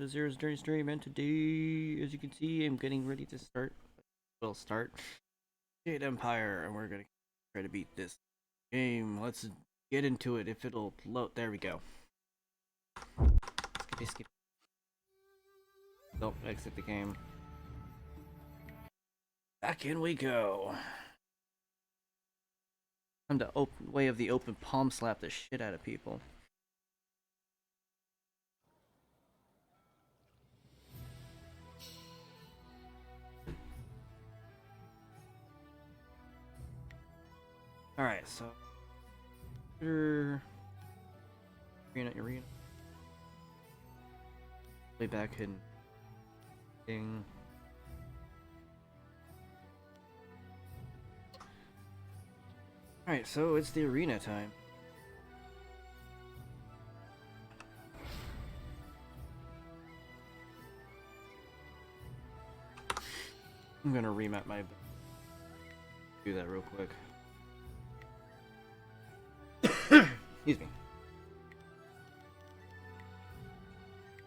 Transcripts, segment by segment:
the Zero's Journey stream, and today, as you can see, I'm getting ready to start. We'll start Jade Empire, and we're gonna try to beat this game. Let's get into it. If it'll load, there we go. Skip. Don't exit the game. Back in we go. Time to way of the open palm slap the shit out of people. Alright, so arena. Way back in thing. Alright, so it's the arena time. I'm gonna remap my do that real quick. Excuse me.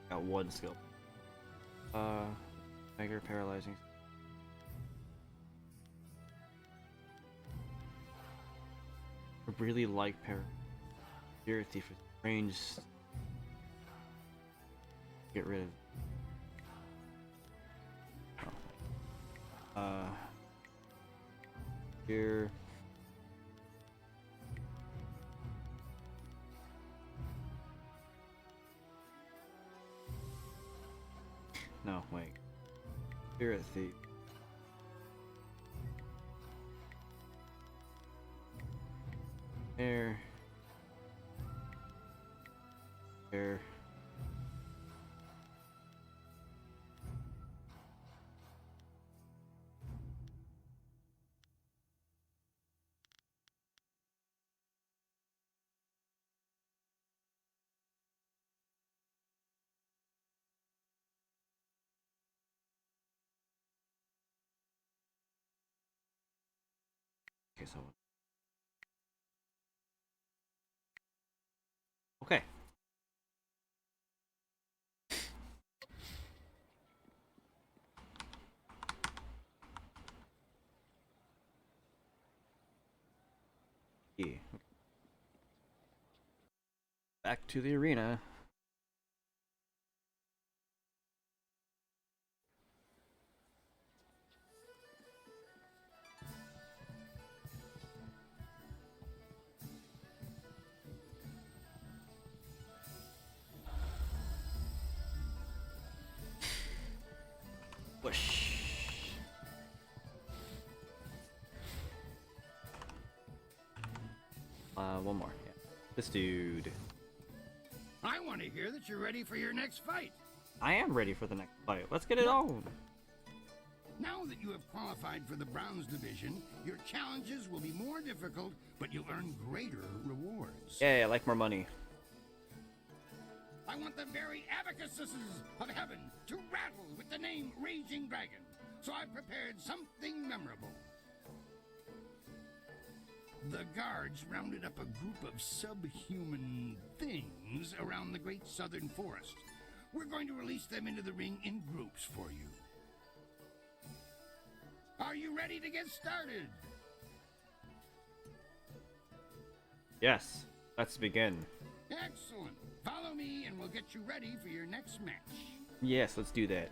Got one skill. Tiger paralyzing. I really like Spirit Thief with range. Get rid of. Here. No, wait. Spirit Thief. There. There. Okay, so. Okay. Yeah. Back to the arena. Whoosh. One more. Yeah. This dude. I want to hear that you're ready for your next fight. I am ready for the next fight. Let's get it on. Now that you have qualified for the Browns division, your challenges will be more difficult, but you'll earn greater rewards. Yeah, I like more money. I want the very abacuses of heaven to rattle with the name Raging Dragon, so I've prepared something memorable. The guards rounded up a group of subhuman things around the great southern forest. We're going to release them into the ring in groups for you. Are you ready to get started? Yes, let's begin. Excellent. Follow me and we'll get you ready for your next match. Yes, let's do that.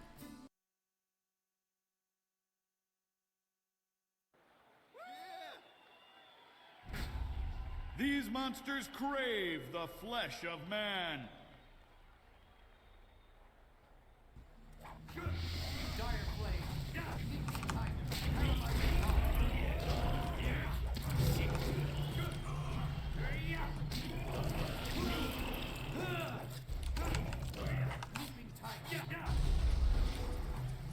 These monsters crave the flesh of man. Dire flame.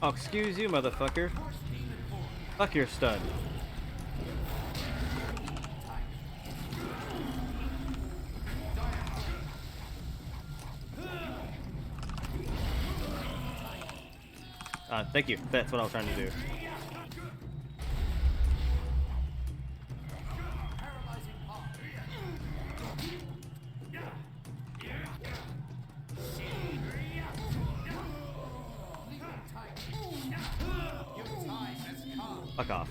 Oh, excuse you, motherfucker. Fuck your stud. Thank you. That's what I was trying to do. Fuck off.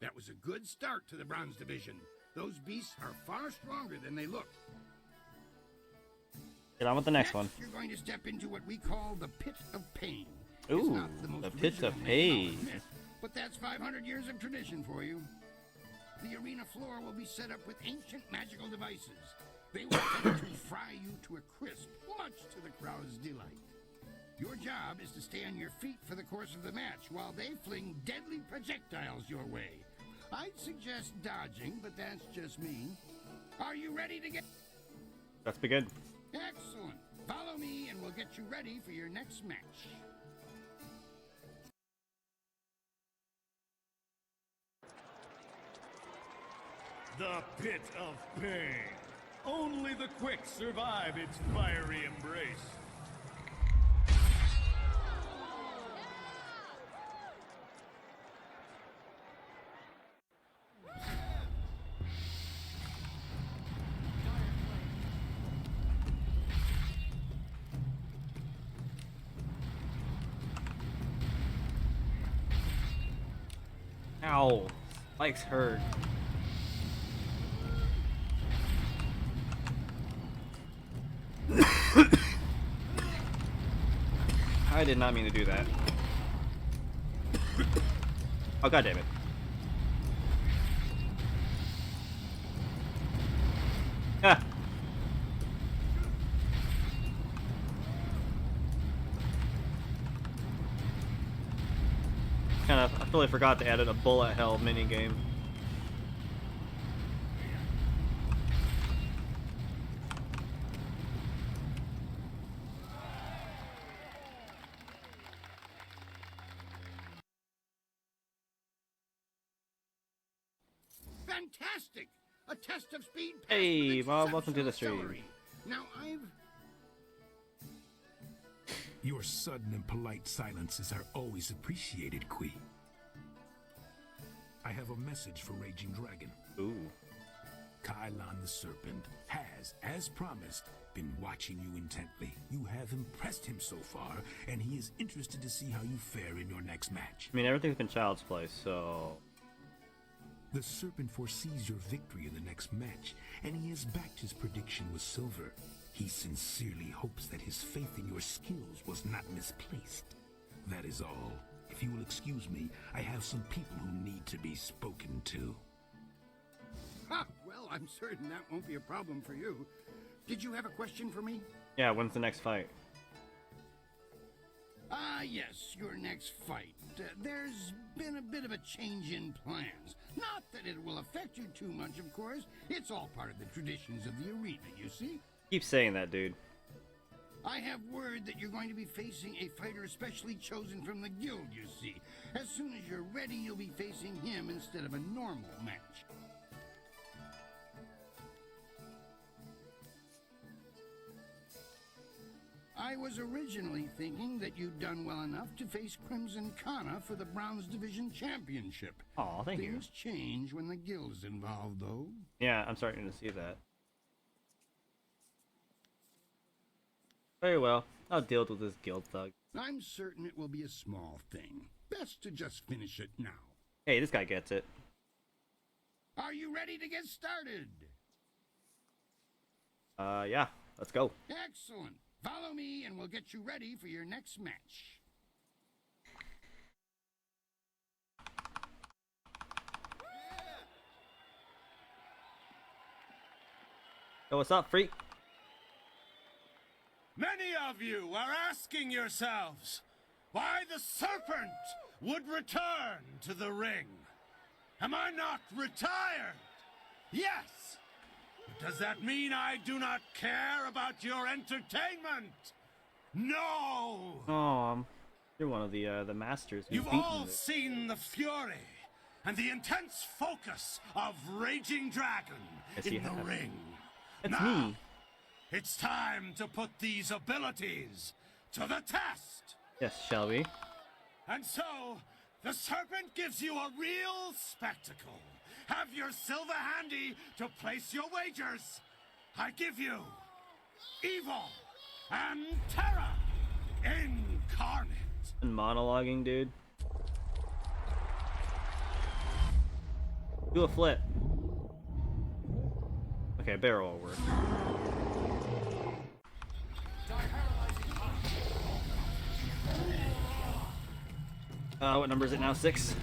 That was a good start to the bronze division. Those beasts are far stronger than they look. Get on with the next one. You're going to step into what we call the Pit of Pain. Ooh, It's not the most the Pit of original name, Pain. I'll admit, but that's 500 years of tradition for you. The arena floor will be set up with ancient magical devices. They will tend to fry you to a crisp, much to the crowd's delight. Your job is to stay on your feet for the course of the match while they fling deadly projectiles your way. I'd suggest dodging, but that's just me. Are you ready to get... Let's begin. Excellent. Follow me and we'll get you ready for your next match. The Pit of Pain. Only the quick survive its fiery embrace. Ow. Spikes hurt. I did not mean to do that. Oh, god damn it. Ah. I totally forgot to add in a bullet hell minigame. Fantastic! A test of speed. Hey, Bob, welcome to the stream. Celery. Now Your sudden and polite silences are always appreciated, Kui. I have a message for Raging Dragon. Ooh. Kylon the Serpent has, as promised, been watching you intently. You have impressed him so far, and he is interested to see how you fare in your next match. I mean, everything's been child's play, so... The Serpent foresees your victory in the next match, and he has backed his prediction with silver. He sincerely hopes that his faith in your skills was not misplaced. That is all. If you will excuse me, I have some people who need to be spoken to. Ha! Well, I'm certain that won't be a problem for you. Did you have a question for me? Yeah, when's the next fight? Yes, your next fight. There's been a bit of a change in plans. Not that it will affect you too much, of course. It's all part of the traditions of the arena, you see? Keep saying that, dude. I have word that you're going to be facing a fighter specially chosen from the guild, you see. As soon as you're ready, you'll be facing him instead of a normal match. I was originally thinking that you'd done well enough to face Crimson Kana for the Bronze Division Championship. Aw, thank you. Things change when the guild's involved, though. Yeah, I'm starting to see that. Very well. I'll deal with this guild thug. I'm certain it will be a small thing. Best to just finish it now. Hey, this guy gets it. Are you ready to get started? Yeah. Let's go. Excellent. Follow me and we'll get you ready for your next match. Yo, what's up, freak? Many of you are asking yourselves why the serpent would return to the ring. Am I not retired? Yes. But does that mean I do not care about your entertainment? No. Oh, you're one of the masters. who's You've beaten all it. seen the fury and the intense focus of Raging Dragon Yes, in you the have. ring. That's Now, me. it's time to put these abilities to the test. Yes, shall we? And so, the serpent gives you a real spectacle. Have your silver handy to place your wagers. I give you evil and terror incarnate. And monologuing, dude. Do a flip. Okay, barrel will work. What number is it now? 6?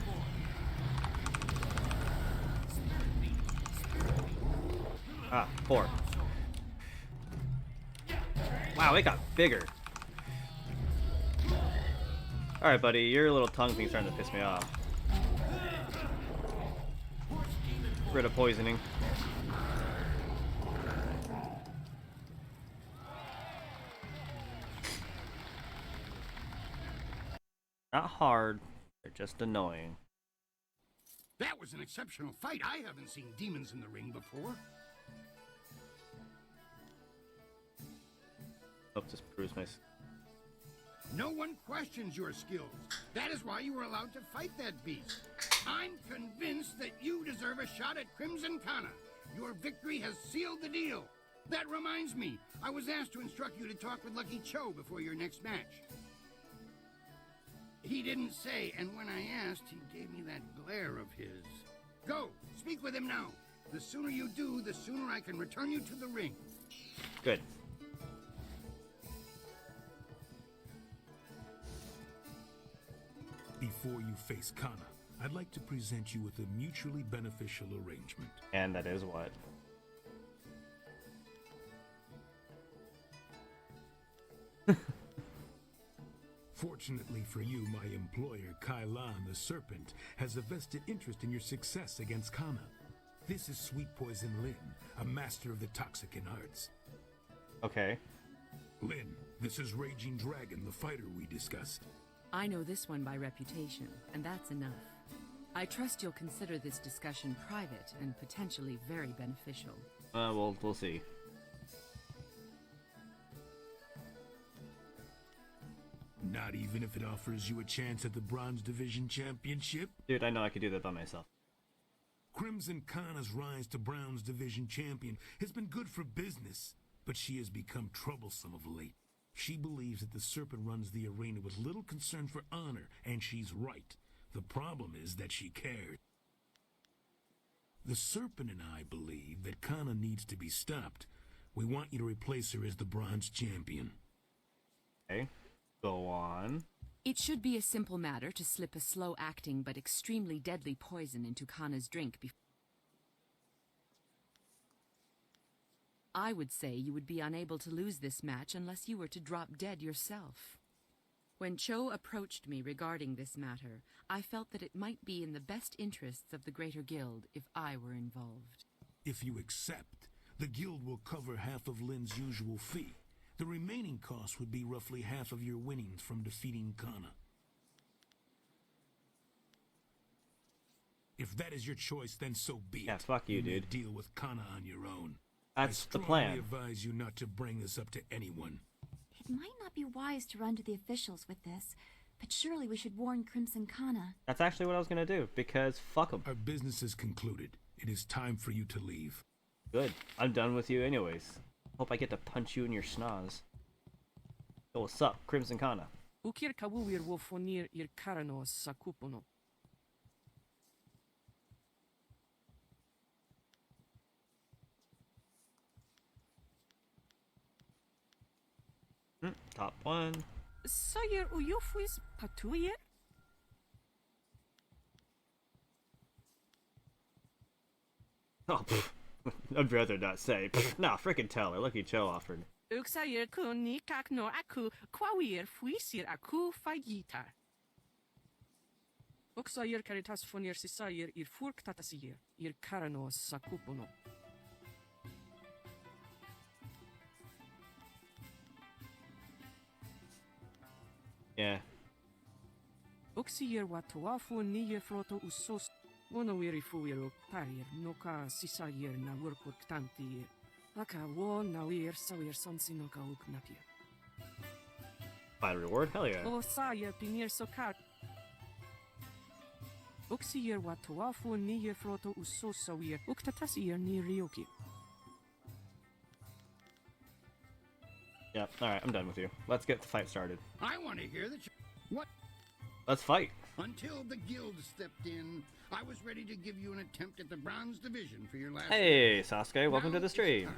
Ah, 4. Wow, it got bigger. Alright, buddy, your little tongue thing's starting to piss me off. Rid of poisoning. Not hard, they're just annoying. That was an exceptional fight. I haven't seen demons in the ring before. Hope this proves my... No one questions your skills. That is why you were allowed to fight that beast. I'm convinced that you deserve a shot at Crimson Kana. Your victory has sealed the deal. That reminds me, I was asked to instruct you to talk with Lucky Cho before your next match. He didn't say, and when I asked, he gave me that glare of his. Go, speak with him now. The sooner you do, the sooner I can return you to the ring. Good. Before you face Kana, I'd like to present you with a mutually beneficial arrangement. And that is what? Fortunately for you, my employer, Kai Lan the Serpent, has a vested interest in your success against Kana. This is Sweet Poison Lin, a master of the Toxicant arts. Okay. Lin, this is Raging Dragon, the fighter we discussed. I know this one by reputation, and that's enough. I trust you'll consider this discussion private and potentially very beneficial. We'll see. Not even if it offers you a chance at the Bronze Division Championship? Dude, I know I could do that by myself. Crimson Kana's rise to Bronze Division Champion has been good for business, but she has become troublesome of late. She believes that the Serpent runs the arena with little concern for honor, and she's right. The problem is that she cares. The Serpent and I believe that Kana needs to be stopped. We want you to replace her as the Bronze Champion. Okay. Go on. It should be a simple matter to slip a slow-acting but extremely deadly poison into Kana's drink before. I would say you would be unable to lose this match unless you were to drop dead yourself. When Cho approached me regarding this matter, I felt that it might be in the best interests of the Greater Guild if I were involved. If you accept, the Guild will cover half of Lin's usual fee. The remaining cost would be roughly half of your winnings from defeating Kana. If that is your choice, then so be it. Yeah, fuck you, may dude. deal with Kana on your own. That's the I plan. strongly advise you not to bring this up to anyone. It might not be wise to run to the officials with this, but surely we should warn Crimson Kana. That's actually what I was gonna do, because fuck them. Our business is concluded. It is time for you to leave. Good. I'm done with you anyways. Hope I get to punch you in your schnoz. Yo, what's up, Crimson Kana? Ukir kawuir wo fonir ir karano sakupono. Top 1. Sayer uyofuis patuyer? Oh, pfft. I'd rather not say. Pfft. Nah, frickin' tell her. Lucky Cho offered. Uksayer kuni kakno aku kwawir fuisir aku fagita. Uksayer caritas fonir sisayer ir furk tatasier ir karano sakupono. Yeah. Uksier watuafu niye froto usos. Wonawiri fuiro parir noka sisayer na workur ktanti. Laka wo nawir sawir sonsi noka uknapir. Fine reward? Hell yeah. O saya pinir sokat. Uksier watuafu niye froto usos sawir uktatasier ni ryoki. Yep. All right, I'm done with you. Let's get the fight started. I want to hear that you... What? Let's fight. Until the guild stepped in, I was ready to give you an attempt at the bronze division for your last... Hey, Sasuke, welcome to the Now it's stream. time.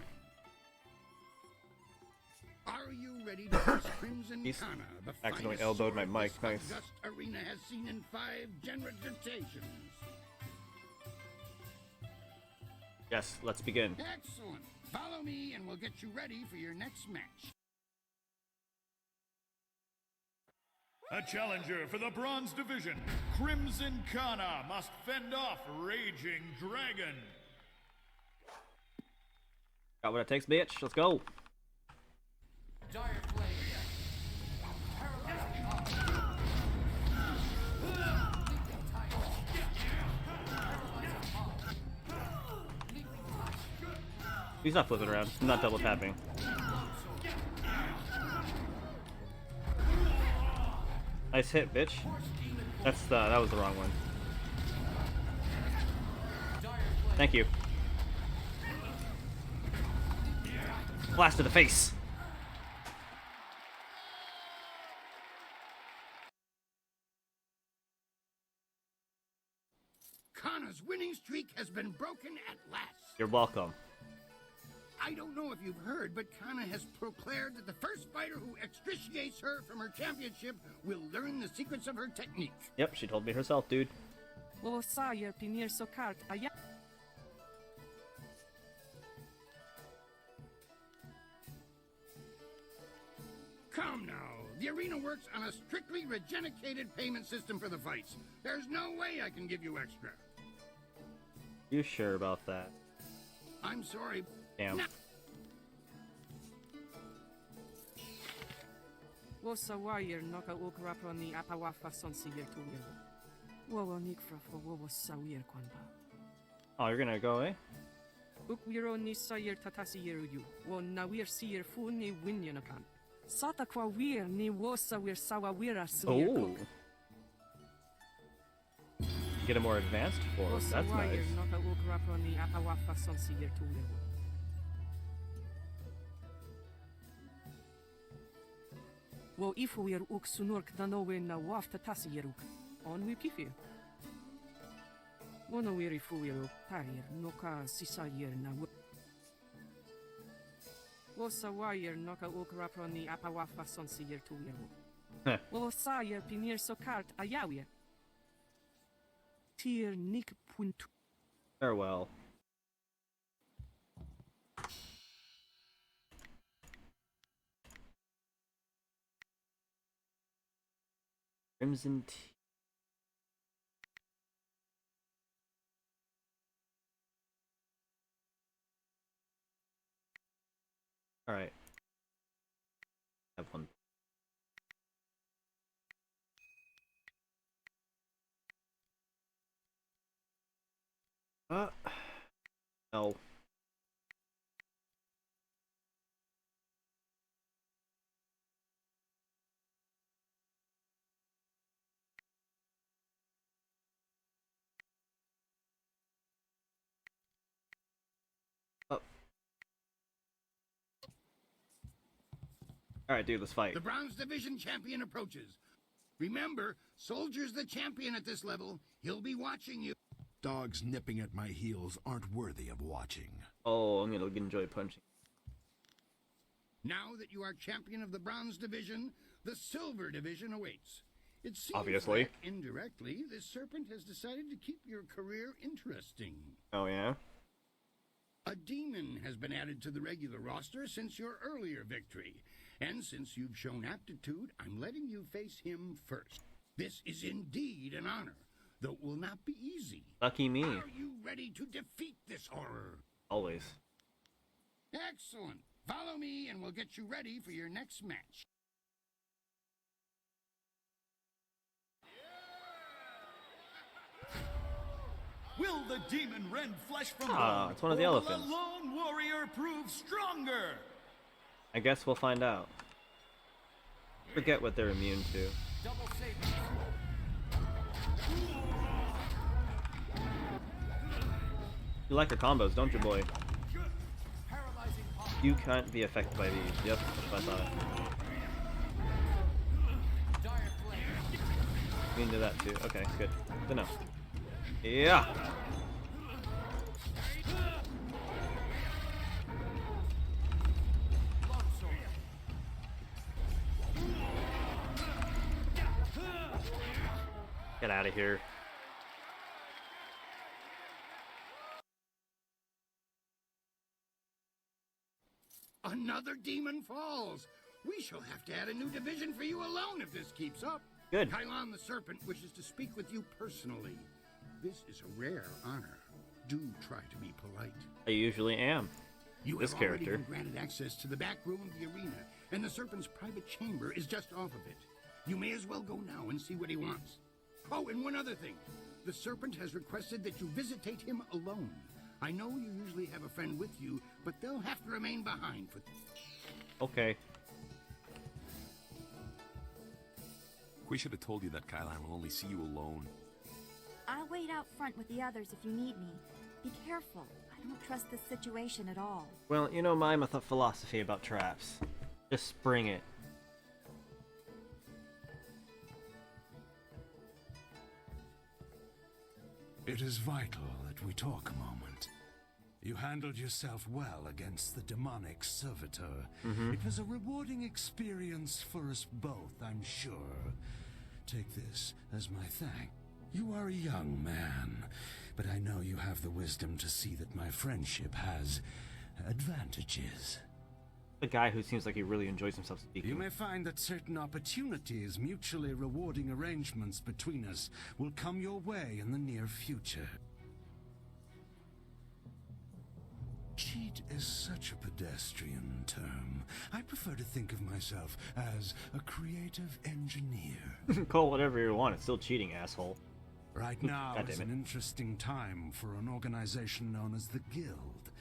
Are you ready to face Crimson He's Kana, the accidentally finest elbowed my sword mic, this nice. august arena has seen in 5 generations? Yes, let's begin. Excellent. Follow me and we'll get you ready for your next match. A challenger for the Bronze Division, Crimson Kana must fend off Raging Dragon. Got what it takes, bitch. Let's go. He's not flipping around. I'm not double tapping. Nice hit, bitch. That was the wrong one. Thank you. Blast to the face. Kana's winning streak has been broken at last. You're welcome. I don't know if you've heard, but Kana has proclaimed that the first fighter who extriciates her from her championship will learn the secrets of her technique. Yep, she told me herself, dude. O sajer pinir so kart, a ja... Come now. The arena works on a strictly regenicated payment system for the fights. There's no way I can give you extra. You sure about that? I'm sorry. Damn. No. O sajer noka ukraproni apawafa son siger tu yero. Wo nikfra fo wo sajer kwanba. Oh, you're gonna go away? Ukwiro ni sajer tatasi yeru yu. Wo nawir sijer fu ni winyanakan. Sata kwa wir ni wo sajer sawa wira suyer Oh. cook. Get a more advanced O form. That's sajer nice. noka ukraproni apawafa son siger tu yero. Wo ifu yer uk sunurk danowe na wafta tasi yeruk. On we pifir. Wono wer ifu yer tarir noka sisa yer na wo. Wo sawa yer noka uk raproni apawafa son si yer tu yer. Wo sa yer pinir so kart ayawie. Tier nik puntu. Farewell. Crimson Tea. All right. Have one. No. All right, dude, let's fight. The Bronze Division champion approaches. Remember, Soldier's the champion at this level. He'll be watching you. Dogs nipping at my heels aren't worthy of watching. Oh, I'm gonna enjoy punching. Now that you are champion of the Bronze Division, the Silver Division awaits. It seems Obviously. that indirectly, this serpent has decided to keep your career interesting. Oh yeah. A demon has been added to the regular roster since your earlier victory. And since you've shown aptitude, I'm letting you face him first. This is indeed an honor, though it will not be easy. Lucky me. Are you ready to defeat this horror? Always. Excellent. Follow me and we'll get you ready for your next match. Will the demon rend flesh from Ah, bone? it's one of the or elephants. Will the lone warrior prove stronger? I guess we'll find out. Forget what they're immune to. You like her combos, don't you, boy? You can't be affected by these. Yep, that's what I thought. You can do that too. Okay, good. Good enough. Yeah! Get out of here. Another demon falls. We shall have to add a new division for you alone if this keeps up. Good. Kylon the Serpent wishes to speak with you personally. This is a rare honor. Do try to be polite. I usually am. You This have already character. been granted access to the back room of the arena, and the Serpent's private chamber is just off of it. You may as well go now and see what he wants. Oh, and one other thing. The Serpent has requested that you visitate him alone. I know you usually have a friend with you, but they'll have to remain behind for... Okay. We should have told you that Kylon will only see you alone. I'll wait out front with the others if you need me. Be careful. I don't trust this situation at all. Well, you know my philosophy about traps. Just spring it. It is vital that we talk a moment. You handled yourself well against the demonic servitor. It was a rewarding experience for us both, I'm sure. Take this as my thanks. You are a young man, but I know you have the wisdom to see that my friendship has advantages. The guy who seems like he really enjoys himself speaking. You may find that certain opportunities, mutually rewarding arrangements between us, will come your way in the near future. Cheat is such a pedestrian term. I prefer to think of myself as a creative engineer. Call whatever you want, it's still cheating, asshole. Right now God is damn an it. interesting time for an organization known as the Guild.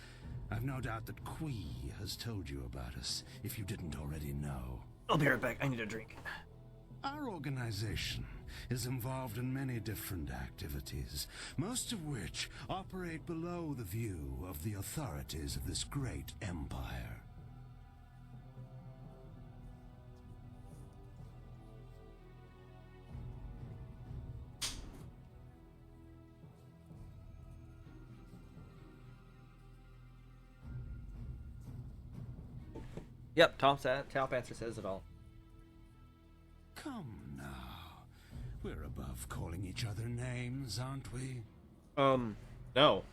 I've no doubt that Kui has told you about us, if you didn't already know. I'll be right back, I need a drink. Our organization is involved in many different activities, most of which operate below the view of the authorities of this great empire. Yep, top answer says it all. Come now. We're above calling each other names, aren't we? No. No,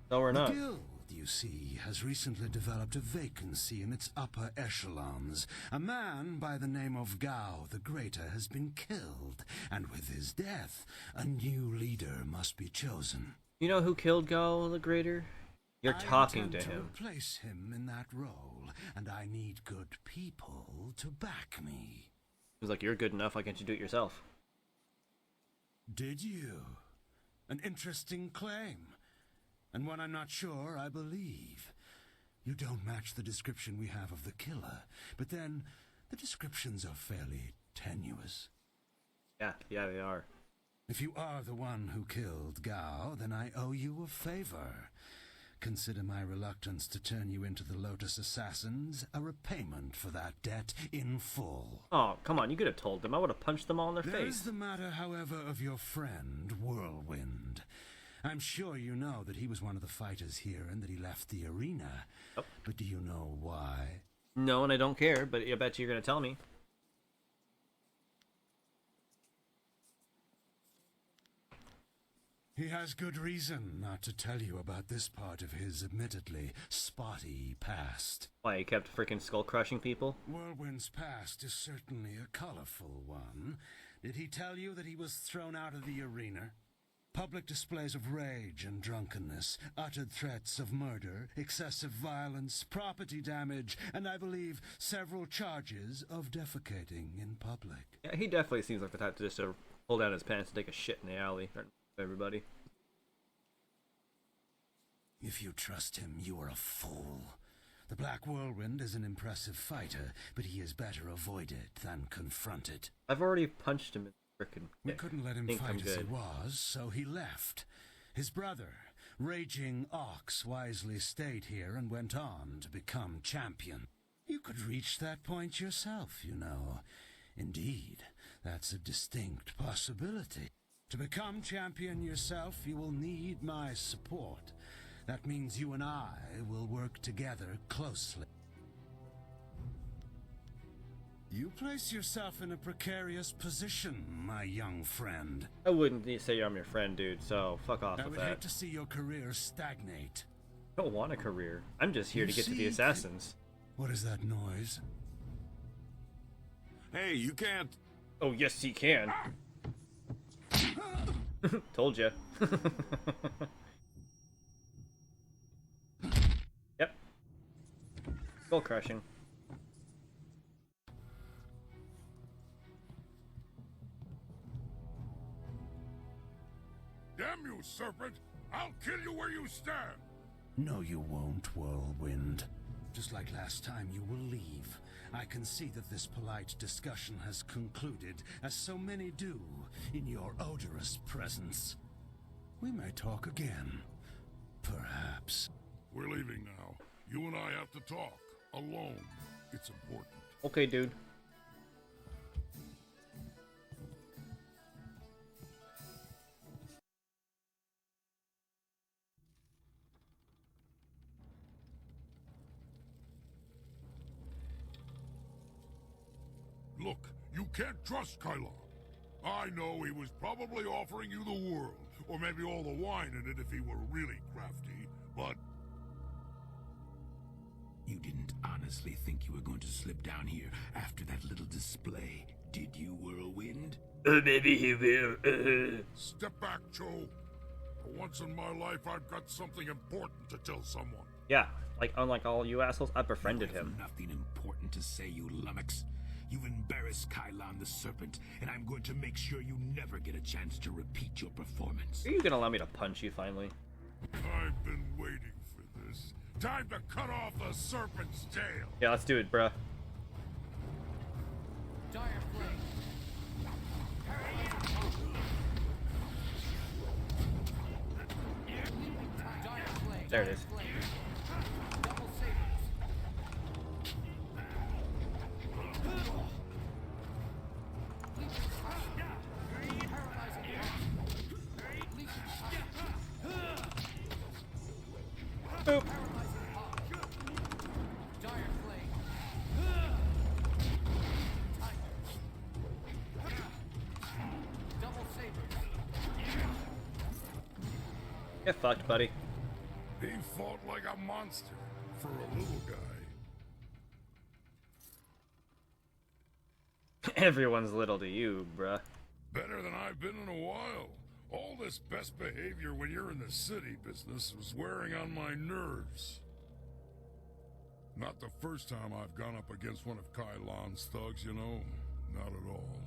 we're The not. Guild, you see, has recently developed a vacancy in its upper echelons. A man by the name of Gao the Greater has been killed, and with his death, a new leader must be chosen. You know who killed Gao the Greater? You're talking to I intend him. to replace him in that role, and I need good people to back me. He's like, you're good enough, why can't you do it yourself? Did you? An interesting claim. And one I'm not sure I believe. You don't match the description we have of the killer, but then the descriptions are fairly tenuous. Yeah, they are. If you are the one who killed Gao, then I owe you a favor. Consider my reluctance to turn you into the Lotus Assassins a repayment for that debt in full. Oh, come on, you could have told them. I would have punched them all in their There face. is the matter, however, of your friend, Whirlwind. I'm sure you know that he was one of the fighters here and that he left the arena. Oh. But do you know why? No, and I don't care, but I bet you're going to tell me. He has good reason not to tell you about this part of his admittedly spotty past. Why, he kept freaking skull crushing people? Whirlwind's past is certainly a colorful one. Did he tell you that he was thrown out of the arena? Public displays of rage and drunkenness, uttered threats of murder, excessive violence, property damage, and I believe several charges of defecating in public. Yeah, he definitely seems like the type to just pull down his pants and take a shit in the alley. Everybody. If you trust him, you are a fool. The Black Whirlwind is an impressive fighter, but he is better avoided than confronted. I've already punched him in the frickin' We couldn't let him think I'm fight as he good. was, so he left. His brother, Raging Ox wisely stayed here and went on to become champion. You could reach that point yourself, you know. Indeed, that's a distinct possibility. To become champion yourself, you will need my support. That means you and I will work together closely. You place yourself in a precarious position, my young friend. I wouldn't say I'm your friend, dude, so fuck off I with would that. hate to see your career stagnate. I don't want a career. I'm just here You to get to the see? assassins. What is that noise? Hey, you can't. Oh, yes, he can. Told ya. Yep. Skull crushing. Damn you, serpent! I'll kill you where you stand! No, you won't, Whirlwind. Just like last time, you will leave. I can see that this polite discussion has concluded, as so many do, in your odorous presence. We may talk again. Perhaps. We're leaving now. You and I have to talk. Alone. It's important. Okay, dude. Look, you can't trust Kyla. I know he was probably offering you the world, or maybe all the wine in it if he were really crafty, but... You didn't honestly think you were going to slip down here after that little display, did you, Whirlwind? Maybe he will. Step back, Joe. For once in my life, I've got something important to tell someone. Yeah, like unlike all you assholes, I befriended You have him. Nothing important to say, you lummox. You've embarrassed Kylon the Serpent, and I'm going to make sure you never get a chance to repeat your performance. Are you gonna allow me to punch you finally? I've been waiting for this. Time to cut off the serpent's tail. Yeah, let's do it, bruh. Dire flame. Dire flame. There it is. Double sabers. Boop. Dire flame. Double sabers. Get fucked, buddy. He fought like a monster for a little guy. Everyone's little to you, bruh. Better than I've been in a while. All this best behavior when you're in the city business was wearing on my nerves. Not the first time I've gone up against one of Kylon's thugs, you know. Not at all.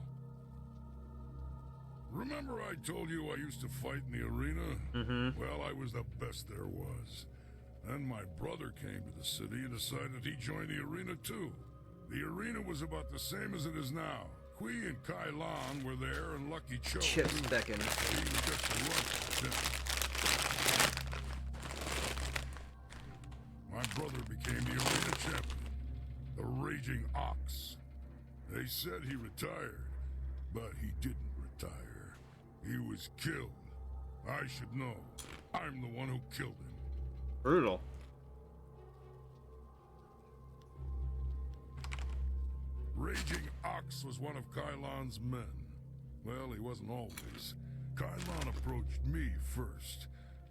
Remember I told you I used to fight in the arena? Mm-hmm. Well, I was the best there was. Then my brother came to the city and decided he'd join the arena too. The arena was about the same as it is now. Kui and Kylon were there, and Lucky Cho. Chips becking. He was just a run. My brother became the arena champion, the Raging Ox. They said he retired, but he didn't retire. He was killed. I should know. I'm the one who killed him. Brutal. Raging Ox was one of Kylon's men. Well, he wasn't always. Kylon approached me first,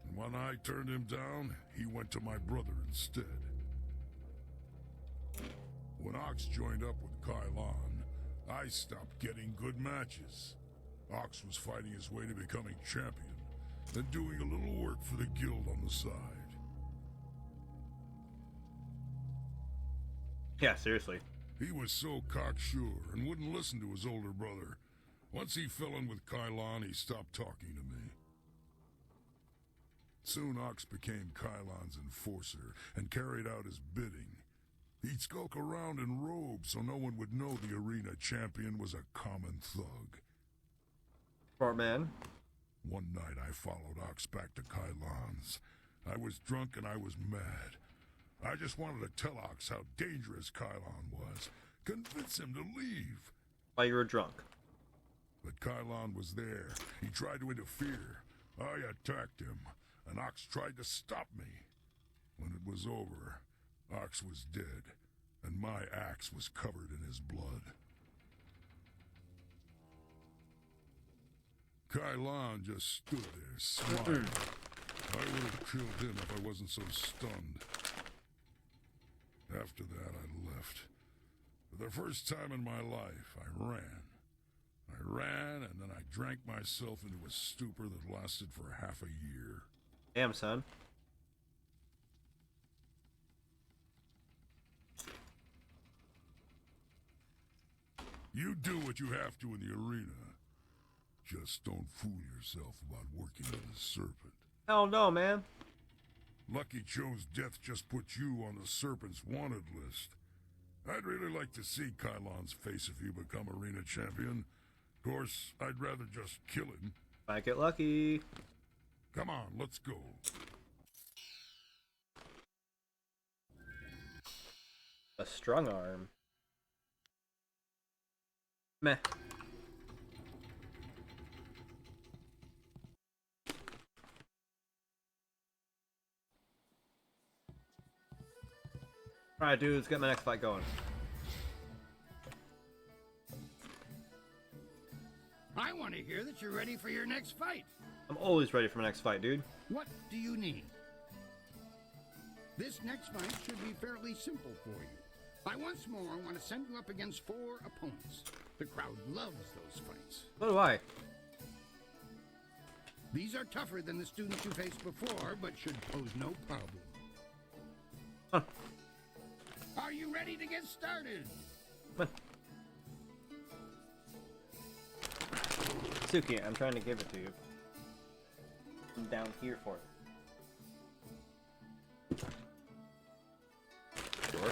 and when I turned him down, he went to my brother instead. When Ox joined up with Kylon, I stopped getting good matches. Ox was fighting his way to becoming champion, and doing a little work for the guild on the side. Yeah, seriously. He was so cocksure and wouldn't listen to his older brother. Once he fell in with Kylon, he stopped talking to me. Soon Ox became Kylon's enforcer and carried out his bidding. He'd skulk around in robes so no one would know the arena champion was a common thug. Smart man. One night I followed Ox back to Kailan's. I was drunk and I was mad. I just wanted to tell Ox how dangerous Kailan was. Convince him to leave. While you were drunk. But Kailan was there. He tried to interfere. I attacked him, and Ox tried to stop me. When it was over, Ox was dead, and my axe was covered in his blood. Kailan just stood there, smiling. I would have killed him if I wasn't so stunned. After that, I left. For the first time in my life, I ran. I ran, and then I drank myself into a stupor that lasted for half a year. Damn, son. You do what you have to in the arena. Just don't fool yourself about working with the Serpent. Hell no, man. Lucky Cho's death just put you on the Serpent's wanted list. I'd really like to see Kailan's face if you become arena champion. Of course, I'd rather just kill him. Might get lucky. Come on, let's go. A strong arm. Meh. Alright, dude, let's get my next fight going. I want to hear that you're ready for your next fight. I'm always ready for my next fight, dude. What do you need? This next fight should be fairly simple for you. I once more want to send you up against 4 opponents. The crowd loves those fights. So do I. These are tougher than the students you faced before, but should pose no problem. Huh. Are you ready to get started? Come on. Suki, I'm trying to give it to you. I'm down here for it. Sure.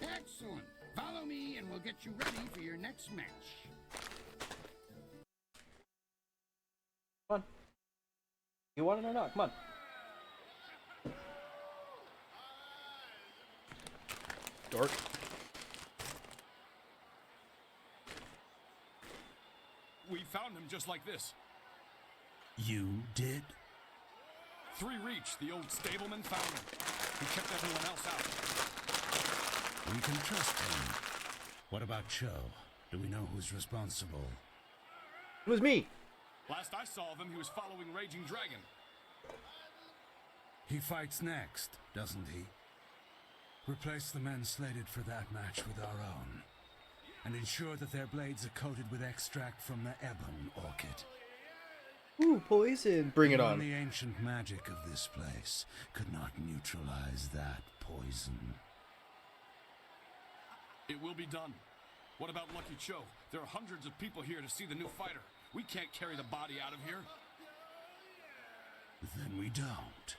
Excellent. Follow me and we'll get you ready for your next match. Come on. You want it or not? Come on. Dork. We found him just like this. You did? 3 Reach, the old stableman, found him. He kept everyone else out. We can trust him. What about Cho? Do we know who's responsible? It was me. Last I saw of him, he was following Raging Dragon. He fights next, doesn't he? Replace the men slated for that match with our own. And ensure that their blades are coated with extract from the Ebon Orchid. Ooh, poison. Bring it on. Even the ancient magic of this place could not neutralize that poison. It will be done. What about Lucky Cho? There are hundreds of people here to see the new fighter. We can't carry the body out of here. Then we don't.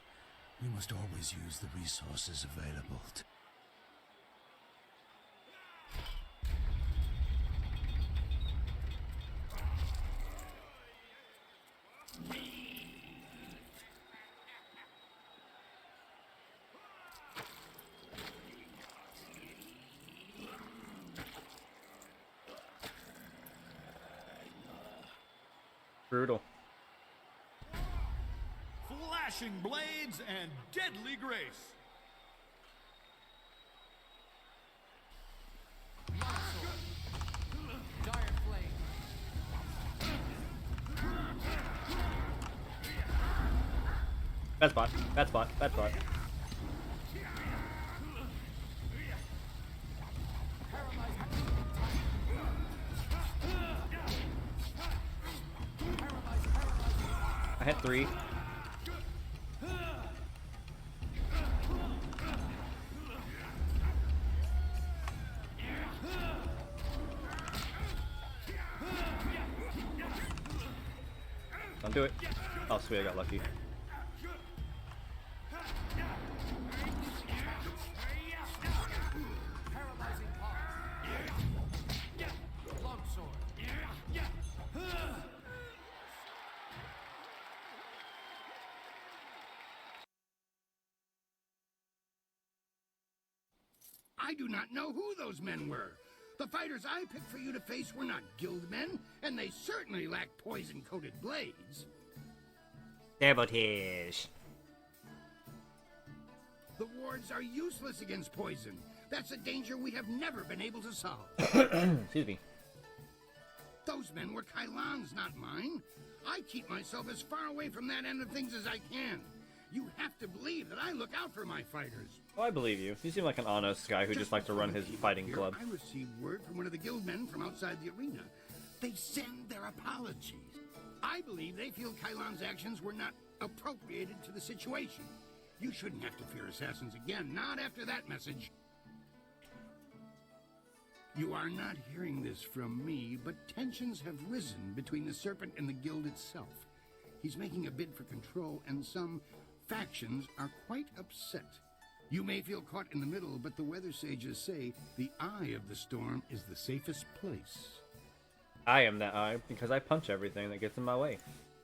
We must always use the resources available to... Brutal. Flashing blades and deadly grace. Dire flame. Bad spot. Bad spot. Bad spot. I hit 3. Don't do it. Oh, sweet, I got lucky. Paralyzing pulse. Longsword. I do not know who those men were. The fighters I picked for you to face were not guild men, and they certainly lacked poison-coated blades. Sabotage. The wards are useless against poison. That's a danger we have never been able to solve. Excuse me. Those men were Kailan's, not mine. I keep myself as far away from that end of things as I can. You have to believe that I look out for my fighters. Oh, I believe you. You seem like an honest guy who just likes to run his fighting Here, club. I received word from one of the guild men from outside the arena. They send their apologies. I believe they feel Kailan's actions were not appropriated to the situation. You shouldn't have to fear assassins again, not after that message. You are not hearing this from me, but tensions have risen between the Serpent and the guild itself. He's making a bid for control, and some factions are quite upset. You may feel caught in the middle, but the weather sages say the eye of the storm is the safest place. I am that eye because I punch everything that gets in my way.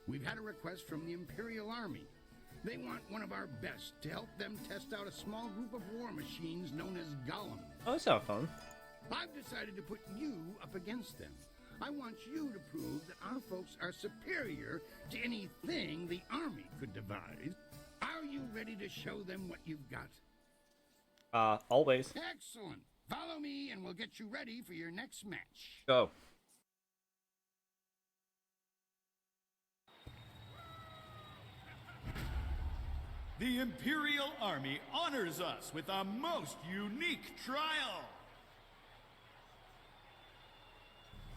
We've had a request from the Imperial Army. They want one of our best to help them test out a small group of war machines known as golems. Oh, that sounds fun. I've decided to put you up against them. I want you to prove that our folks are superior to anything the Army could devise. Are you ready to show them what you've got? Always. Excellent. Follow me and we'll get you ready for your next match. Go. The Imperial Army honors us with a most unique trial.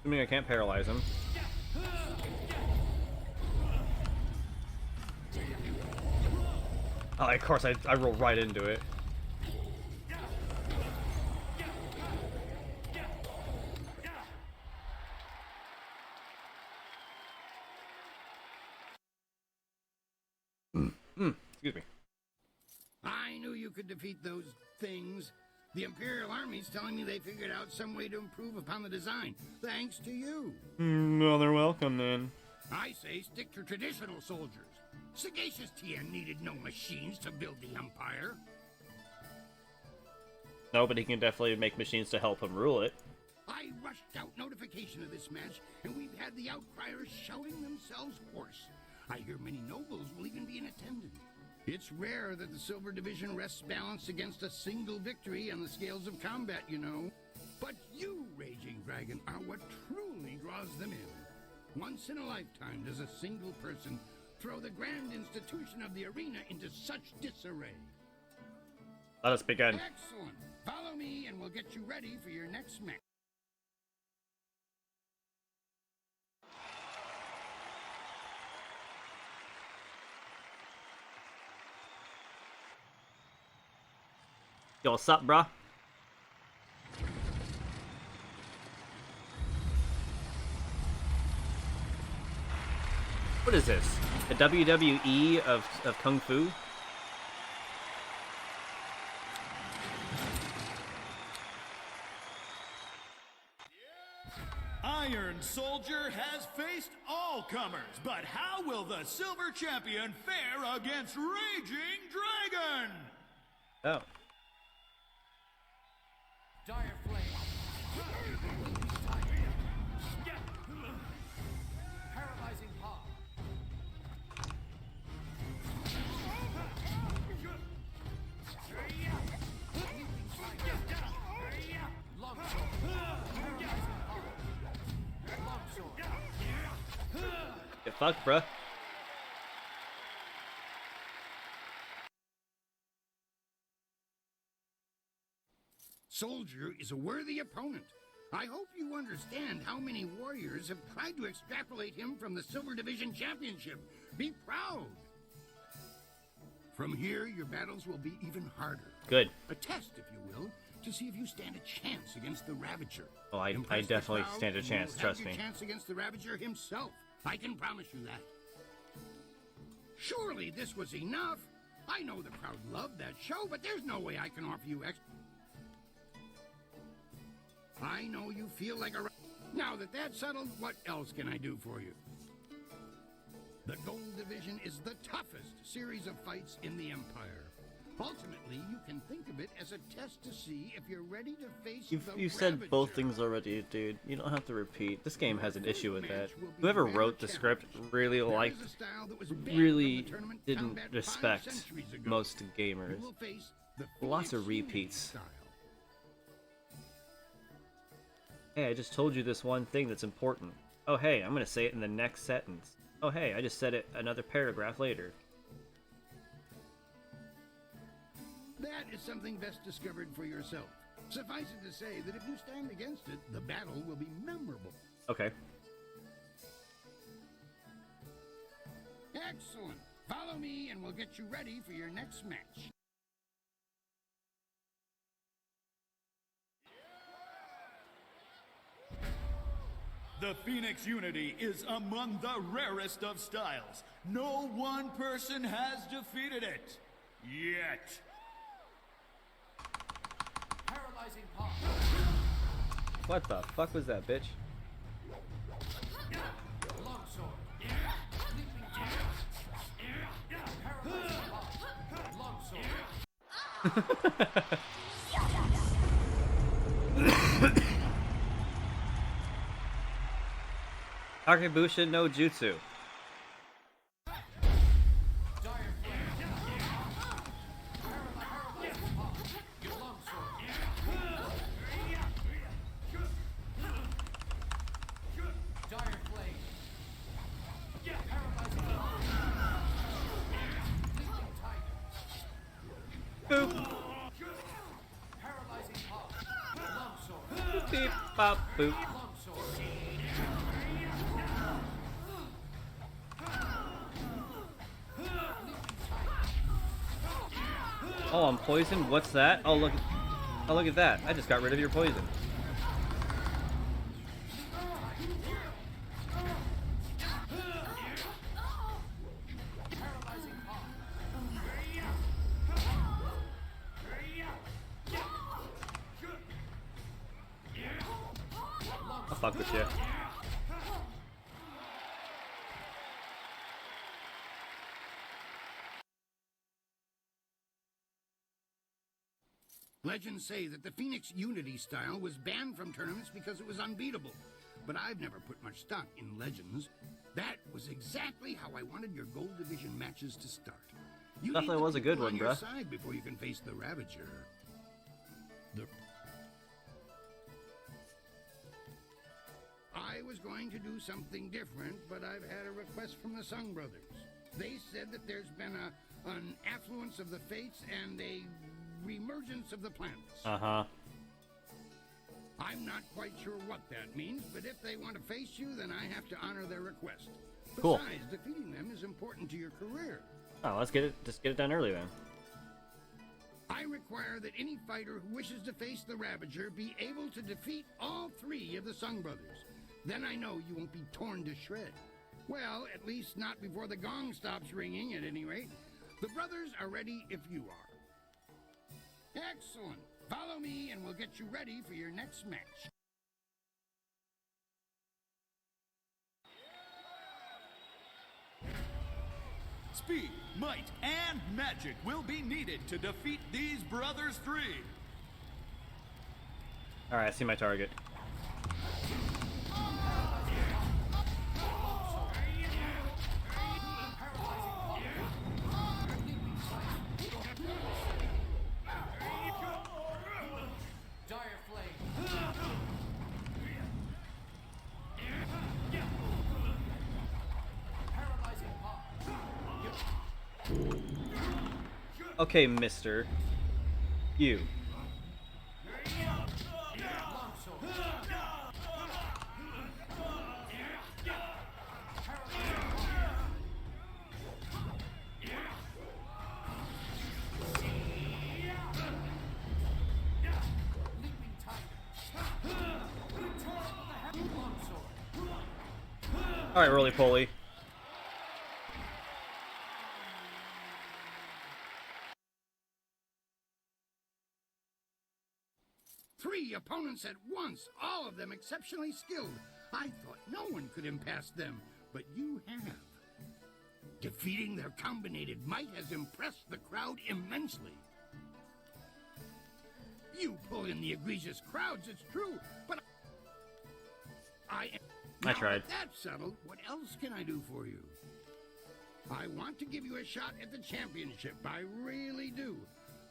Assuming I can't paralyze him. Oh, of course, I roll right into it. Excuse me. I knew you could defeat those things. The Imperial Army's telling me they figured out some way to improve upon the design, thanks to you. Well, they're welcome then. I say stick to traditional soldiers. Sagacious Tien needed no machines to build the Empire. No, but he can definitely make machines to help him rule it. I rushed out notification of this match, and we've had the outcriers shouting themselves hoarse. I hear many nobles will even be in attendance. It's rare that the Silver Division rests balanced against a single victory on the scales of combat, you know. But you, Raging Dragon, are what truly draws them in. Once in a lifetime does a single person throw the grand institution of the arena into such disarray. Let us begin. Excellent. Follow me and we'll get you ready for your next match. Yo, what's up, bruh? What is this? The WWE of Kung Fu? Iron Soldier has faced all comers, but how will the Silver Champion fare against Raging Dragon? Oh. Dire flame. Paralyzing paw. Longsword. Paralyzing paw. Longsword. Get fucked, bruh. Soldier is a worthy opponent. I hope you understand how many warriors have tried to extrapolate him from the Silver Division Championship. Be proud. From here, your battles will be even harder. Good. A test, if you will, to see if you stand a chance against the Ravager. Oh, I Impress the definitely crowd, stand a and chance, you'll trust have your me. chance against the Ravager himself. I can promise you that. Surely this was enough. I know the crowd loved that show, but there's no way I can offer you extra. I know you feel like a... Now that that's settled, what else can I do for you? The Gold Division is the toughest series of fights in the Empire. Ultimately, you can think of it as a test to see if you're ready to face the You said both Ravager. things already, dude. You don't have to repeat. This game has an issue with that. Whoever wrote the script really didn't respect most gamers. Lots of repeats. Hey, I just told you this one thing that's important. Oh hey, I'm gonna say it in the next sentence. Oh hey, I just said it another paragraph later. That is something best discovered for yourself. Suffice it to say that if you stand against it, the battle will be memorable. Okay. Excellent. Follow me and we'll get you ready for your next match. The Phoenix Unity is among the rarest of styles. No one person has defeated it. Yet. Paralyzing paw. What the fuck was that, bitch? Longsword. Leaping tiger. Paralyzing paw. Longsword. Takebusha no Jutsu. Beep, bop, boop. Oh, I'm poisoned? What's that? Oh, look at that. I just got rid of your poison. I'll fuck with you. Legends say that the Phoenix Unity style was banned from tournaments because it was unbeatable. But I've never put much stock in legends. That was exactly how I wanted your Gold Division matches to start. You Definitely need the was a good people one, on your bruh. side before you can face the Ravager. I was going to do something different, but I've had a request from the Sung Brothers. They said that there's been an affluence of the fates and a reemergence of the planets. Uh-huh. I'm not quite sure what that means, but if they want to face you, then I have to honor their request. Cool. Besides, defeating them is important to your career. Oh, just get it done early then. I require that any fighter who wishes to face the Ravager be able to defeat all three of the Sung Brothers. Then I know you won't be torn to shreds. Well, at least not before the gong stops ringing, at any rate. The brothers are ready if you are. Excellent. Follow me and we'll get you ready for your next match. Speed, might, and magic will be needed to defeat these brothers three. Alright, I see my target. Okay, mister. You. Alright, roly-poly. Three opponents at once, all of them exceptionally skilled. I thought no one could impass them, but you have. Defeating their combinated might has impressed the crowd immensely. You pull in the egregious crowds, it's true, but I tried. That that's settled. What else can I do for you? I want to give you a shot at the championship. I really do.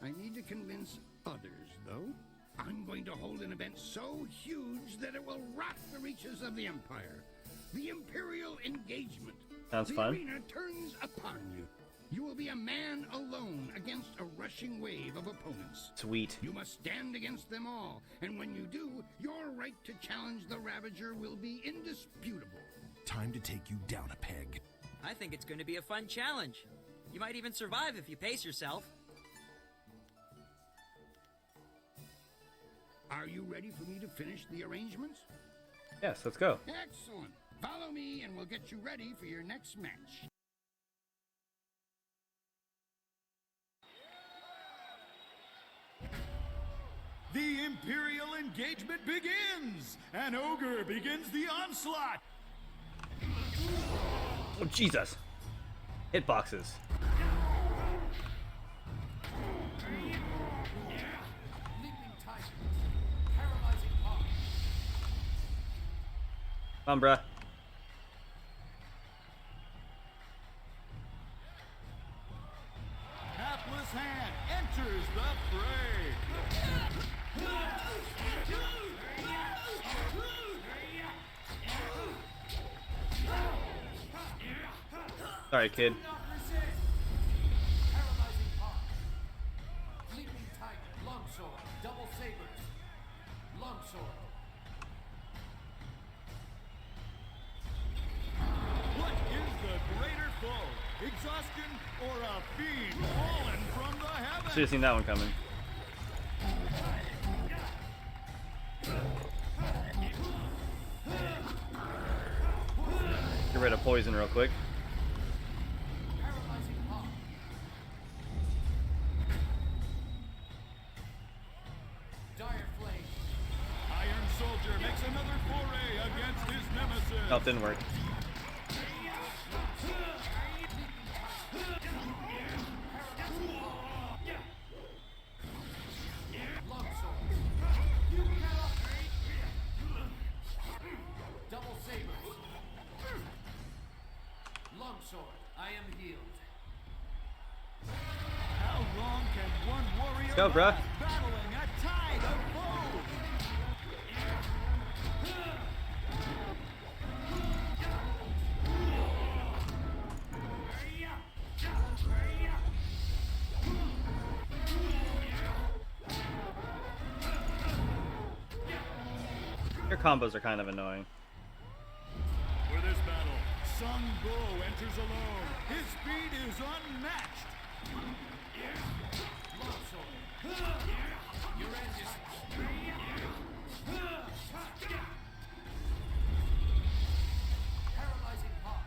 I need to convince others, though. I'm going to hold an event so huge that it will rock the reaches of the Empire. The Imperial Engagement. Sounds the fun. arena turns upon you. You will be a man alone against a rushing wave of opponents. Sweet. You must stand against them all, and when you do, your right to challenge the Ravager will be indisputable. Time to take you down a peg. I think it's going to be a fun challenge. You might even survive if you pace yourself. Are you ready for me to finish the arrangements? Yes, let's go. Excellent. Follow me and we'll get you ready for your next match. The Imperial engagement begins! An ogre begins the onslaught! Oh, Jesus. Hitboxes. Leaping tiger. Paralyzing paw. Come on, bruh. Hapless hand enters the fray! Sorry, kid. Paralyzing paw. Leaping tiger. Longsword. Double sabers. Longsword. What is the greater foe? Exhaustion or a fiend fallen from the heavens? Should have seen that one coming. Get rid of poison real quick. Paralyzing paw. Dire flame. Iron Soldier makes another foray against his nemesis. Oh, it didn't work. Longsword. Double sabers. Longsword. I am healed. How long can one warrior Let's go, bruh. last battling a tide of foes? Your combos are kind of annoying. For this battle, Sung Bu enters alone. His speed is unmatched. Longsword. Your end is... Paralyzing paw.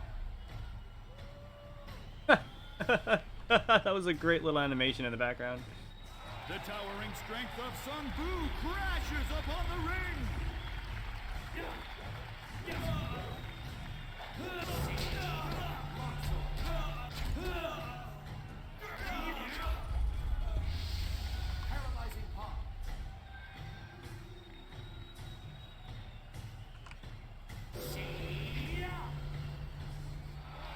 That was a great little animation in the background. The towering strength of Sung Bu crashes upon the ring. Paralyzing paw.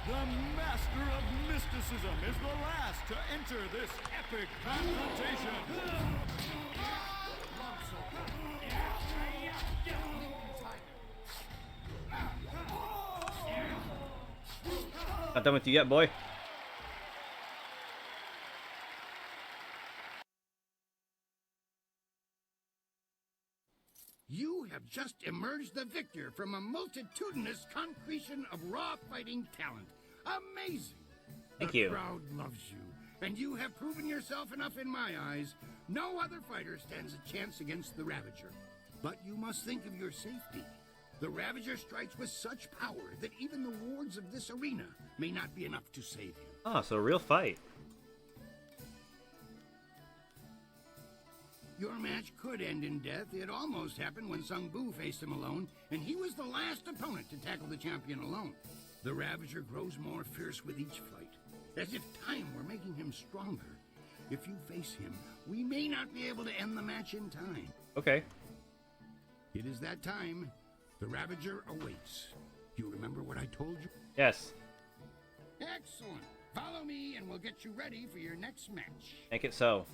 The master of mysticism is the last to enter this epic confrontation. Longsword. Leaping tiger. Not done with you yet, boy. You have just emerged the victor from a multitudinous concretion of raw fighting talent. Amazing! Thank the you. crowd loves you, and you have proven yourself enough in my eyes. No other fighter stands a chance against the Ravager. But you must think of your safety. The Ravager strikes with such power that even the wards of this arena may not be enough to save you. Oh, so a real fight. Your match could end in death. It almost happened when Sung Bu faced him alone, and he was the last opponent to tackle the champion alone. The Ravager grows more fierce with each fight, as if time were making him stronger. If you face him, we may not be able to end the match in time. Okay. It is that time. The Ravager awaits. You remember what I told you? Yes. Excellent. Follow me and we'll get you ready for your next match. Make it so.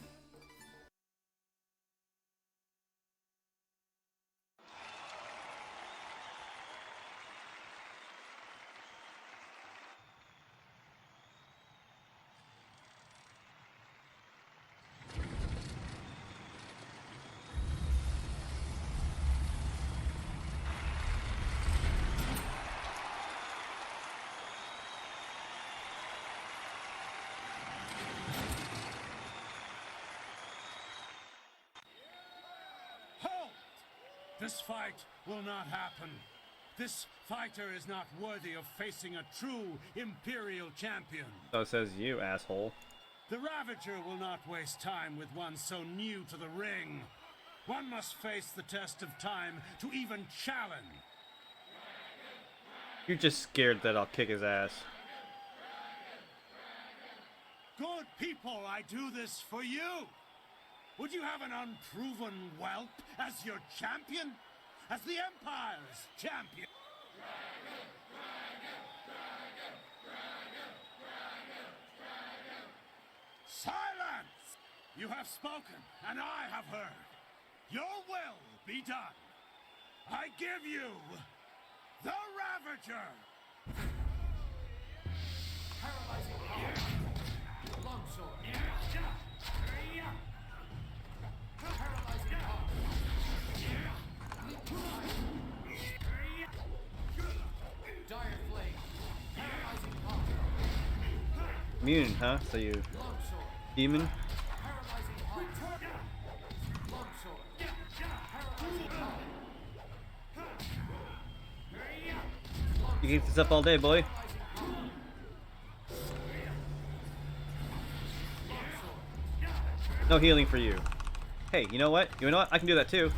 Halt! This fight will not happen. This fighter is not worthy of facing a true Imperial champion. So says you, asshole. The Ravager will not waste time with one so new to the ring. One must face the test of time to even challenge. You're just scared that I'll kick his ass. Good people, I do this for you. Would you have an unproven whelp as your champion? As the Empire's champion? Silence! You have spoken, and I have heard. Your will be done. I give you the Ravager! Paralyzing power. Longsword. Paralyzing power. Dire flame. Paralyzing power. Immune, huh? So you... Demon? Paralyzing power. Longsword. Paralyzing power. You keep this up all day, boy. No healing for you. Hey, you know what? You know what? I can do that too.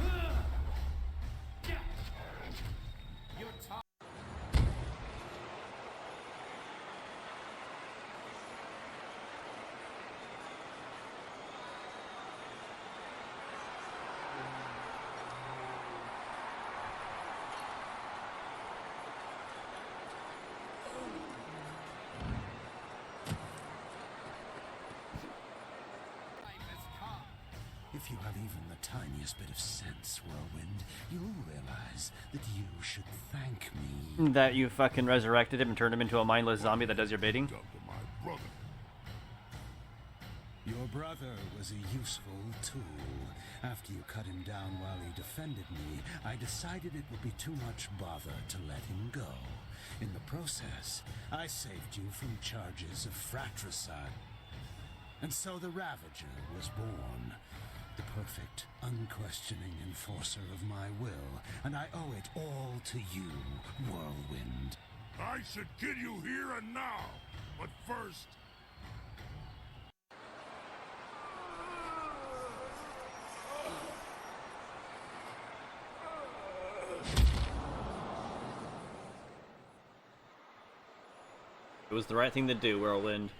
If you have even the tiniest bit of sense, Whirlwind, you'll realize that you should thank me. That you fucking resurrected him and turned him into a mindless zombie that does your bidding? Your brother was a useful tool. After you cut him down while he defended me, I decided it would be too much bother to let him go. In the process, I saved you from charges of fratricide. And so the Ravager was born. The perfect, unquestioning enforcer of my will, and I owe it all to you, Whirlwind. I should kill you here and now, but first... It was the right thing to do, Whirlwind.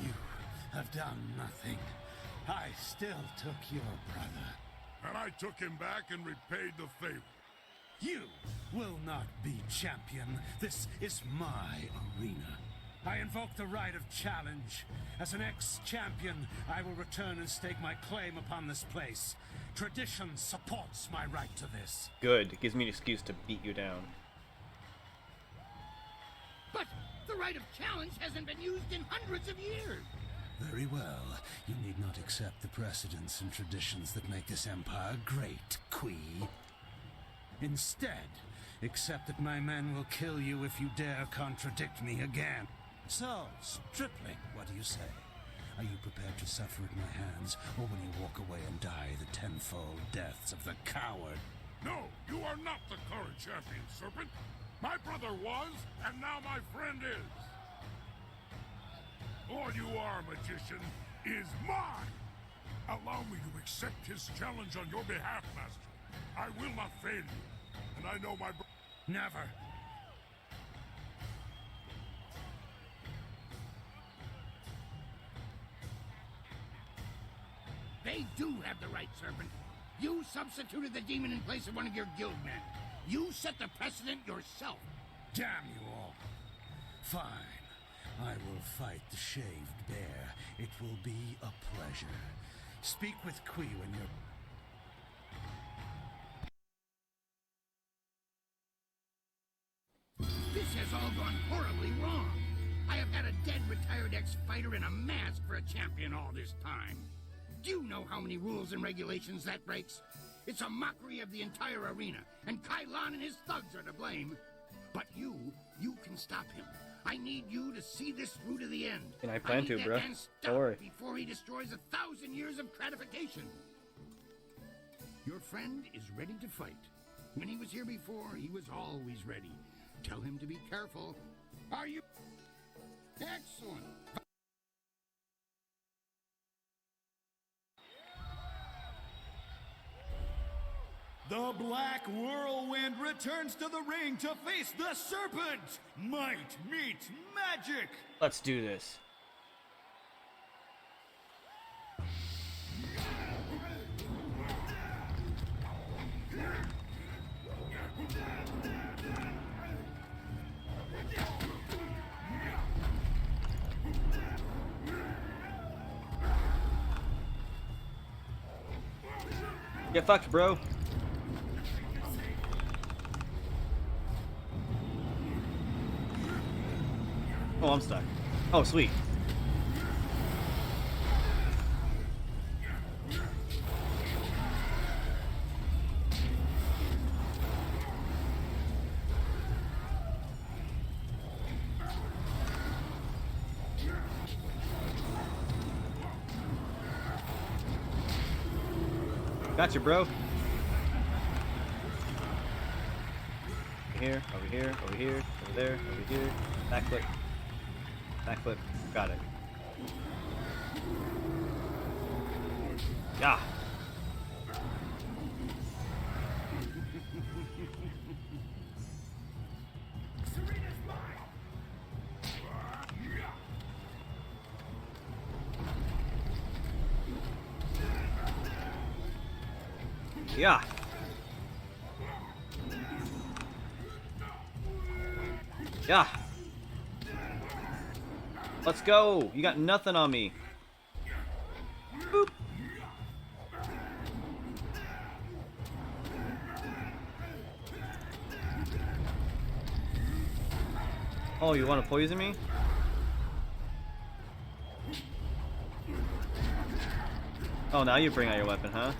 You have done nothing. I still took your brother. And I took him back and repaid the favor. You will not be champion. This is my arena. I invoke the right of challenge. As an ex-champion, I will return and stake my claim upon this place. Tradition supports my right to this. Good. It gives me an excuse to beat you down. But the right of challenge hasn't been used in hundreds of years. Very well. You need not accept the precedents and traditions that make this empire great, Quee. Instead, accept that my men will kill you if you dare contradict me again. So, Stripling, what do you say? Are you prepared to suffer at my hands, or will you walk away and die the tenfold deaths of the coward? No, you are not the current champion, Serpent. My brother was, and now my friend is. All you are, magician, is mine! Allow me to accept his challenge on your behalf, Master. I will not fail you, and I know my Never. They do have the right, Serpent. You substituted the demon in place of one of your guild men. You set the precedent yourself. Damn you all. Fine. I will fight the shaved bear. It will be a pleasure. Speak with Kui when you're... This has all gone horribly wrong. I have had a dead retired ex-fighter in a mask for a champion all this time. Do you know how many rules and regulations that breaks? It's a mockery of the entire arena, and Kailan and his thugs are to blame. But you can stop him. I need you to see this through to the end. And I plan to, bro. Don't worry. Before he destroys 1,000 years of gratification. Your friend is ready to fight. When he was here before, he was always ready. Tell him to be careful. Are you... Excellent. The Black Whirlwind returns to the ring to face the Serpent! Might meets magic! Let's do this. Get fucked, bro. Oh, I'm stuck. Oh, sweet. Gotcha, bro. Over here, over here, over here, over there, over here. Backflip. Backflip. Got it. Yeah. Yeah. Yeah. Let's go. You got nothing on me. Boop. Oh, you want to poison me? Oh, now you bring out your weapon, huh?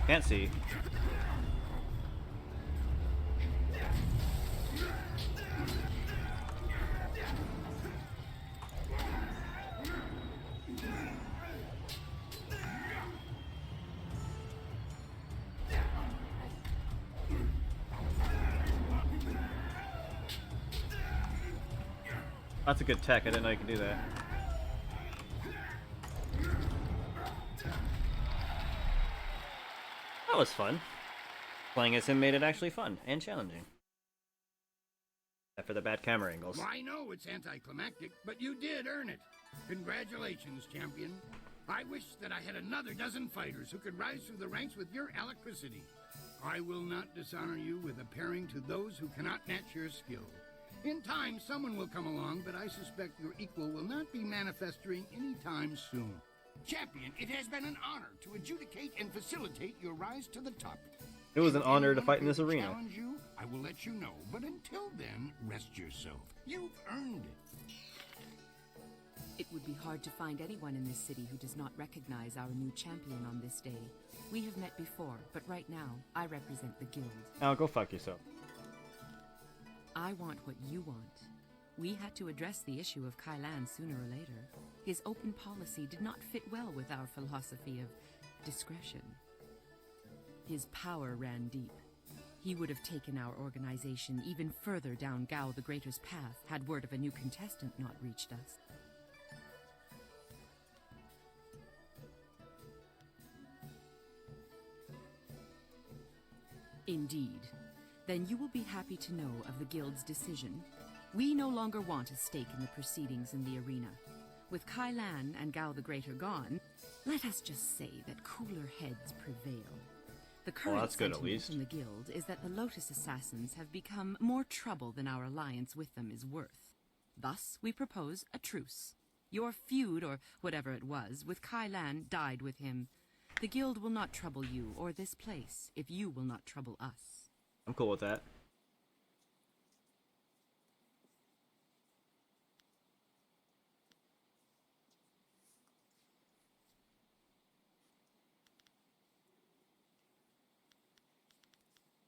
Can't see. That's a good tech. I didn't know you could do that. That was fun. Playing as him made it actually fun and challenging. Except for the bad camera angles. Well, I know it's anticlimactic, but you did earn it. Congratulations, champion. I wish that I had another dozen fighters who could rise through the ranks with your electricity. I will not dishonor you with appearing to those who cannot match your skill. In time, someone will come along, but I suspect your equal will not be manifesting anytime soon. Champion, it has been an honor to adjudicate and facilitate your rise to the top. It was an honor to fight in this arena. Challenge you, I will let you know, but until then, rest yourself. You've earned it. It would be hard to find anyone in this city who does not recognize our new champion on this day. We have met before, but right now, I represent the guild. Now go fuck yourself. I want what you want. We had to address the issue of Kailan sooner or later. His open policy did not fit well with our philosophy of discretion. His power ran deep. He would have taken our organization even further down Gao the Greater's path had word of a new contestant not reached us. Indeed. Then you will be happy to know of the Guild's decision. We no longer want a stake in the proceedings in the arena. With Kailan and Gao the Greater gone, Let us just say that cooler heads prevail. The Well, current that's good, at sentiment least. in the guild is that the Lotus Assassins have become more trouble than our alliance with them is worth. Thus, we propose a truce. Your feud, or whatever it was, with Kai Lan died with him. The guild will not trouble you or this place if you will not trouble us. I'm cool with that.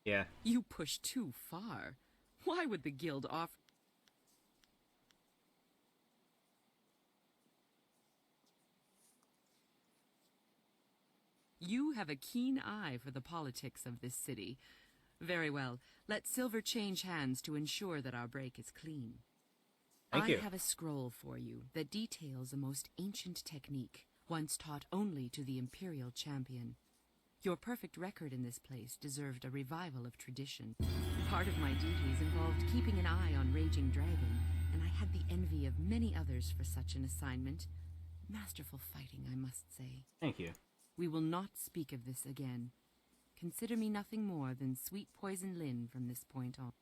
Yeah. You push too far. Why would the guild offer... You have a keen eye for the politics of this city. Very well. Let silver change hands to ensure that our break is clean. Thank you. I have a scroll for you that details a most ancient technique, once taught only to the Imperial champion. Your perfect record in this place deserved a revival of tradition. Part of my duties involved keeping an eye on Raging Dragon, and I had the envy of many others for such an assignment. Masterful fighting, I must say. Thank you. We will not speak of this again. Consider me nothing more than sweet poison Lin from this point on.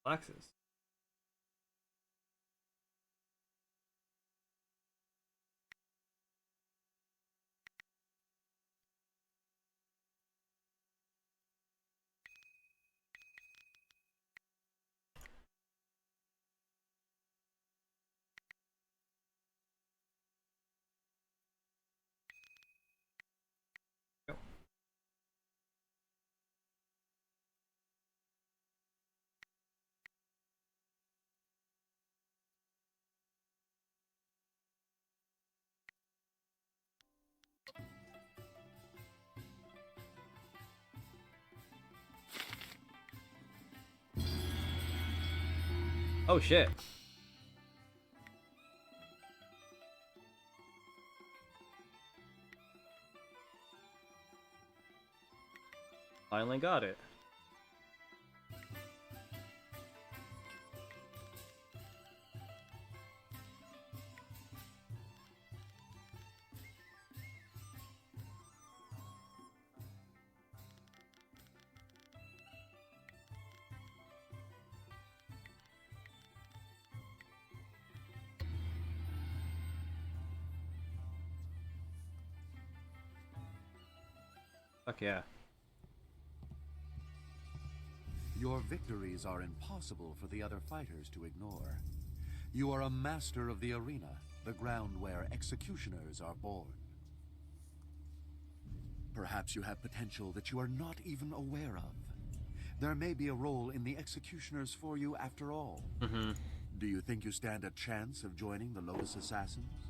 Boxes. Oh shit. Finally got it. Fuck yeah. Your victories are impossible for the other fighters to ignore. You are a master of the arena, the ground where executioners are born. Perhaps you have potential that you are not even aware of. There may be a role in the executioners for you after all. Mm-hmm. Do you think you stand a chance of joining the Lotus Assassins?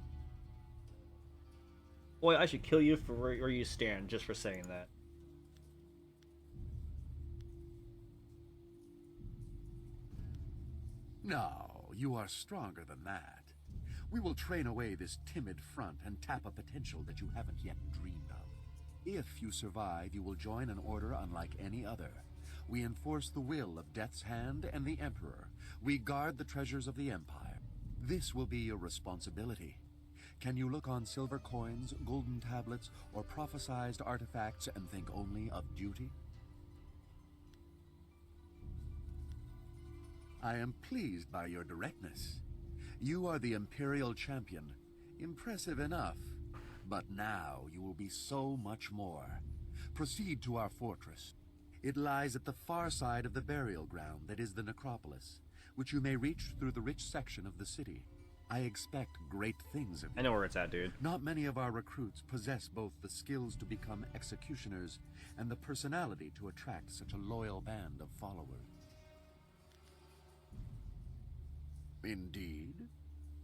Boy, I should kill you for where you stand just for saying that. No, you are stronger than that. We will train away this timid front and tap a potential that you haven't yet dreamed of. If you survive, you will join an order unlike any other. We enforce the will of Death's Hand and the Emperor. We guard the treasures of the Empire. This will be your responsibility. Can you look on silver coins, golden tablets, or prophesized artifacts and think only of duty? I am pleased by your directness. You are the Imperial Champion. Impressive enough. But now you will be so much more. Proceed to our fortress. It lies at the far side of the burial ground that is the necropolis, which you may reach through the rich section of the city. I expect great things of you. I know where it's at, dude. Not many of our recruits possess both the skills to become executioners and the personality to attract such a loyal band of followers. Indeed.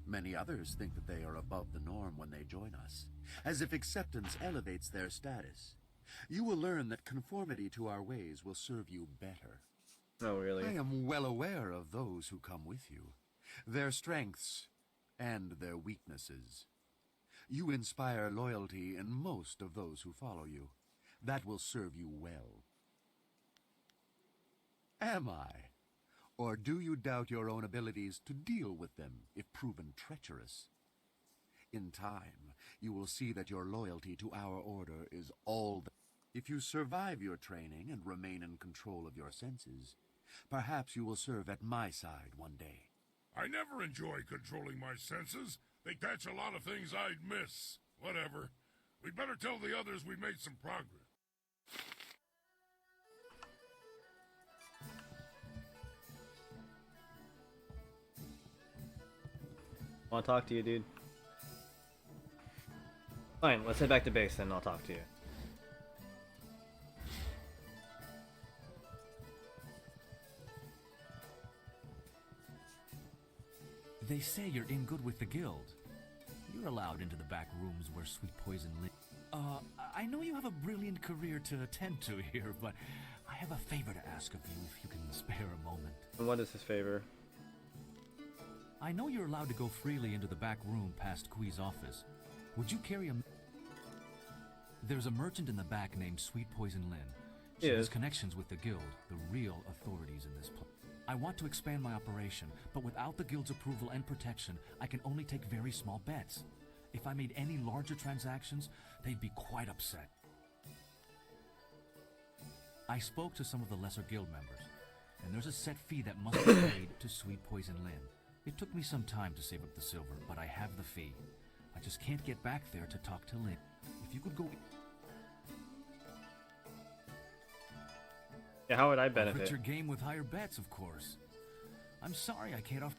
Many others think that they are above the norm when they join us, as if acceptance elevates their status. You will learn that conformity to our ways will serve you better. Oh, really? I am well aware of those who come with you, their strengths and their weaknesses. You inspire loyalty in most of those who follow you. That will serve you well. Am I? Or do you doubt your own abilities to deal with them if proven treacherous? In time, you will see that your loyalty to our order is all that. If you survive your training and remain in control of your senses, perhaps you will serve at my side one day. I never enjoy controlling my senses. They catch a lot of things I'd miss. Whatever. We'd better tell the others we made some progress. Want to talk to you, dude? Fine, let's head back to base then, I'll talk to you. They say you're in good with the guild. You're allowed into the back rooms where Sweet Poison lives. I know you have a brilliant career to attend to here, but I have a favor to ask of you if you can spare a moment. And what is this favor? I know you're allowed to go freely into the back room past Kui's office. Would you carry a... There's a merchant in the back named Sweet Poison Lin. She has connections with the guild, the real authorities in this place. I want to expand my operation, but without the guild's approval and protection, I can only take very small bets. If I made any larger transactions, they'd be quite upset. I spoke to some of the lesser guild members, and there's a set fee that must be paid to Sweet Poison Lin. It took me some time to save up the silver, but I have the fee. I just can't get back there to talk to Lin. If you could go... Yeah, how would I benefit? Quit your game with higher bets, of course. I'm sorry I can't offer...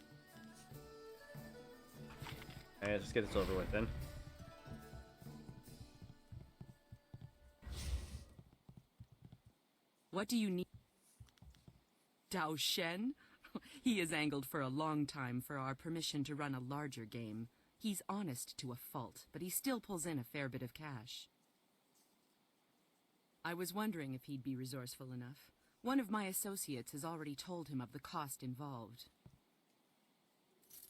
Alright, let's get this over with then. What do you need? Dao Shen? He has angled for a long time for our permission to run a larger game. He's honest to a fault, but he still pulls in a fair bit of cash. I was wondering if he'd be resourceful enough. One of my associates has already told him of the cost involved.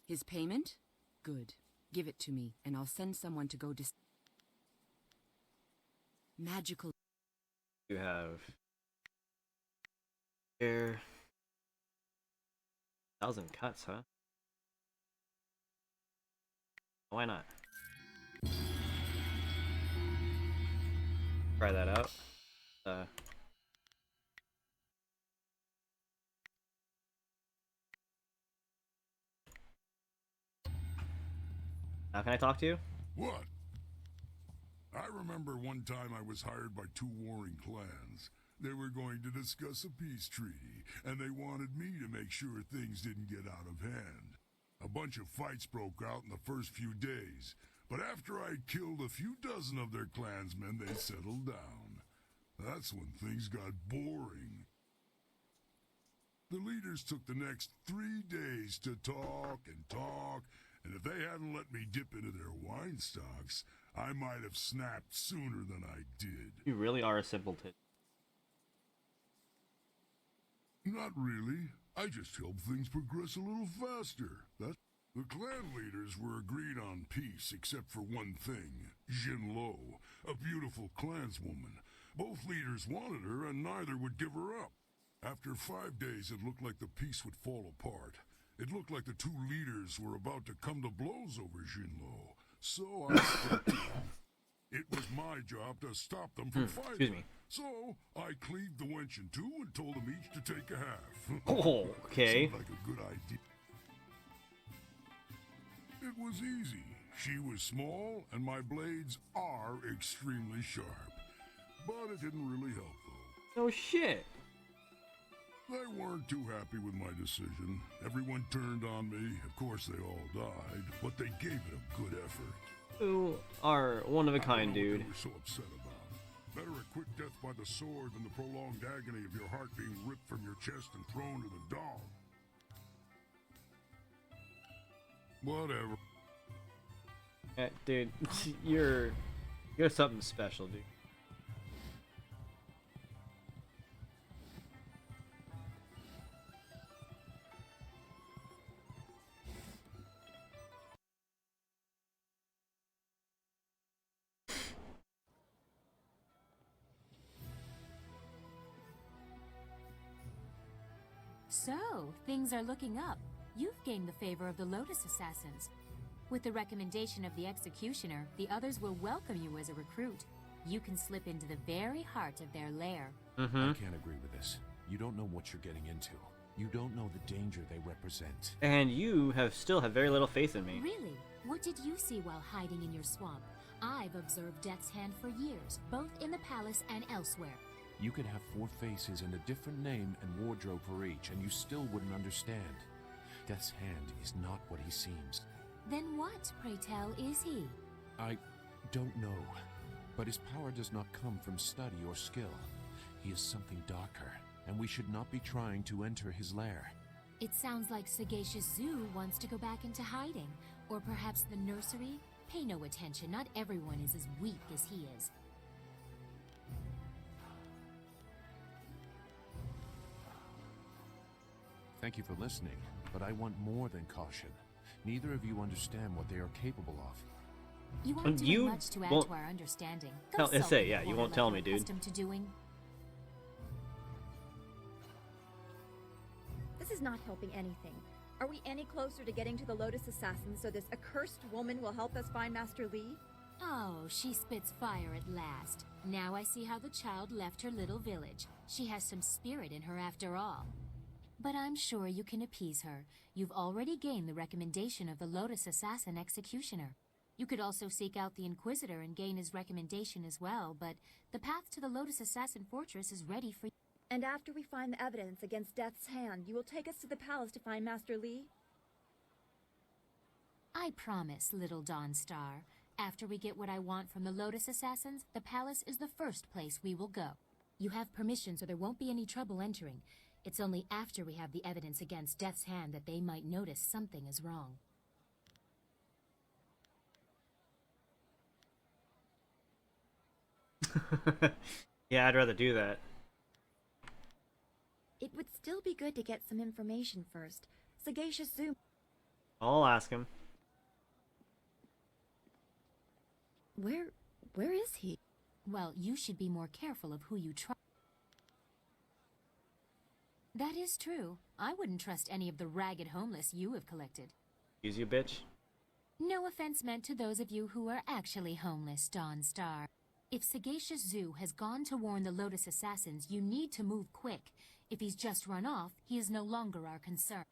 His payment? Good. Give it to me, and I'll send someone to go magical... You have... Here... 1,000 cuts, huh? Why not? Try that out. Now can I talk to you? What? I remember one time I was hired by two warring clans. They were going to discuss a peace treaty, and they wanted me to make sure things didn't get out of hand. A bunch of fights broke out in the first few days, but after I'd killed a few dozen of their clansmen, they settled down. That's when things got boring. The leaders took the next 3 days to talk, and if they hadn't let me dip into their wine stocks, I might have snapped sooner than I did. You really are a simpleton. Not really. I just helped things progress a little faster. The clan leaders were agreed on peace, except for one thing. Jin Lo, a beautiful clanswoman. Both leaders wanted her, and neither would give her up. After 5 days, it looked like the peace would fall apart. It looked like the two leaders were about to come to blows over Jin Lo. So I stepped in. It was my job to stop them from fighting. Excuse me. So I cleaved the wench in two and told them each to take a half. Oh, okay. Seemed like a good idea. It was easy. She was small, and my blades are extremely sharp. But it didn't really help, though. No shit. They weren't too happy with my decision. Everyone turned on me. Of course, they all died, but they gave it a good effort. You are one of a kind, dude. What they were so upset about. Better a quick death by the sword than the prolonged agony of your heart being ripped from your chest and thrown to the dog. Whatever. Dude, you're something special, dude. So, things are looking up. You've gained the favor of the Lotus Assassins. With the recommendation of the Executioner, the others will welcome you as a recruit. You can slip into the very heart of their lair. I can't agree with this. You don't know what you're getting into. You don't know the danger they represent. And you still have very little faith in me. Really? What did you see while hiding in your swamp? I've observed Death's Hand for years, both in the palace and elsewhere. You could have 4 faces and a different name and wardrobe for each, and you still wouldn't understand. Death's Hand is not what he seems. Then what, pray tell, is he? I don't know, but his power does not come from study or skill. He is something darker, and we should not be trying to enter his lair. It sounds like Sagacious Zoo wants to go back into hiding. Or perhaps the nursery? Pay no attention, not everyone is as weak as he is. Thank you for listening, but I want more than caution. Neither of you understand what they are capable of. You aren't doing much to add to our understanding. Go Tell, sulk say, in yeah, the you corner won't like tell you're me, dude. accustomed to doing. This is not helping anything. Are we any closer to getting to the Lotus Assassins so this accursed woman will help us find Master Li? Oh, she spits fire at last. Now I see how the child left her little village. She has some spirit in her after all. But I'm sure you can appease her. You've already gained the recommendation of the Lotus Assassin Executioner. You could also seek out the Inquisitor and gain his recommendation as well, but the path to the Lotus Assassin Fortress is ready for you. And after we find the evidence against Death's Hand, you will take us to the palace to find Master Li? I promise, little Dawnstar. After we get what I want from the Lotus Assassins, the palace is the first place we will go. You have permission, so there won't be any trouble entering. It's only after we have the evidence against Death's Hand that they might notice something is wrong. Yeah, I'd rather do that. It would still be good to get some information first. Sagacious Zoo. I'll ask him. Where is he? Well, you should be more careful of who you trust. That is true. I wouldn't trust any of the ragged homeless you have collected. Excuse you, bitch. No offense meant to those of you who are actually homeless, Dawnstar. If Sagacious Zoo has gone to warn the Lotus Assassins, you need to move quick. If he's just run off, he is no longer our concern.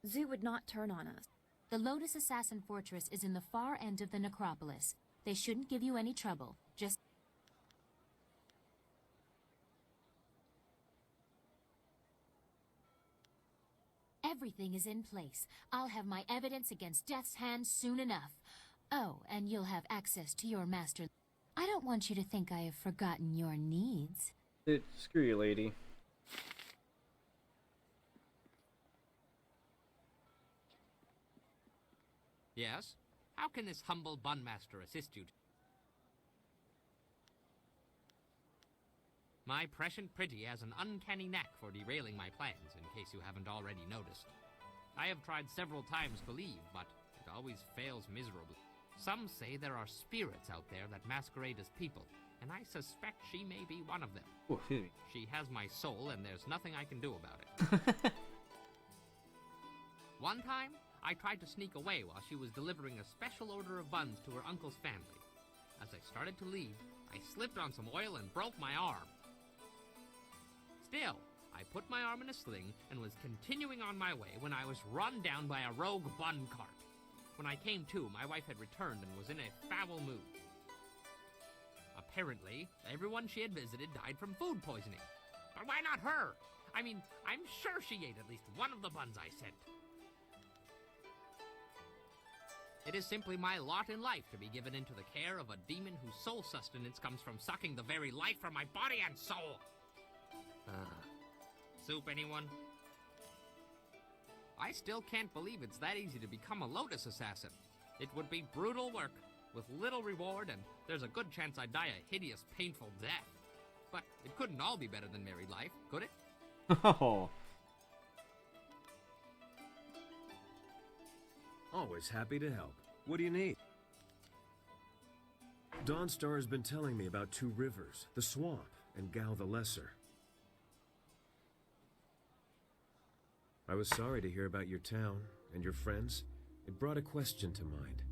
Zoo would not turn on us. The Lotus Assassin Fortress is in the far end of the necropolis. They shouldn't give you any trouble. Just... Everything is in place. I'll have my evidence against Death's Hand soon enough. Oh, and you'll have access to your master. I don't want you to think I have forgotten your needs. Dude, screw you, lady. Yes? How can this humble bunmaster assist you? My prescient pretty has an uncanny knack for derailing my plans, in case you haven't already noticed. I have tried several times to leave, but it always fails miserably. Some say there are spirits out there that masquerade as people, and I suspect she may be one of them. Oh, excuse me. She has my soul, and there's nothing I can do about it. One time, I tried to sneak away while she was delivering a special order of buns to her uncle's family. As I started to leave, I slipped on some oil and broke my arm. Still, I put my arm in a sling and was continuing on my way when I was run down by a rogue bun cart. When I came to, my wife had returned and was in a foul mood. Apparently, everyone she had visited died from food poisoning. But why not her? I mean, I'm sure she ate at least one of the buns I sent. It is simply my lot in life to be given into the care of a demon whose sole sustenance comes from sucking the very life from my body and soul. Soup, anyone? I still can't believe it's that easy to become a Lotus Assassin. It would be brutal work, with little reward, and there's a good chance I'd die a hideous, painful death. But it couldn't all be better than married life, could it? Oh. Always happy to help. What do you need? Dawnstar has been telling me about Two Rivers, the Swamp, and Gal the Lesser. I was sorry to hear about your town and your friends. It brought a question to mind.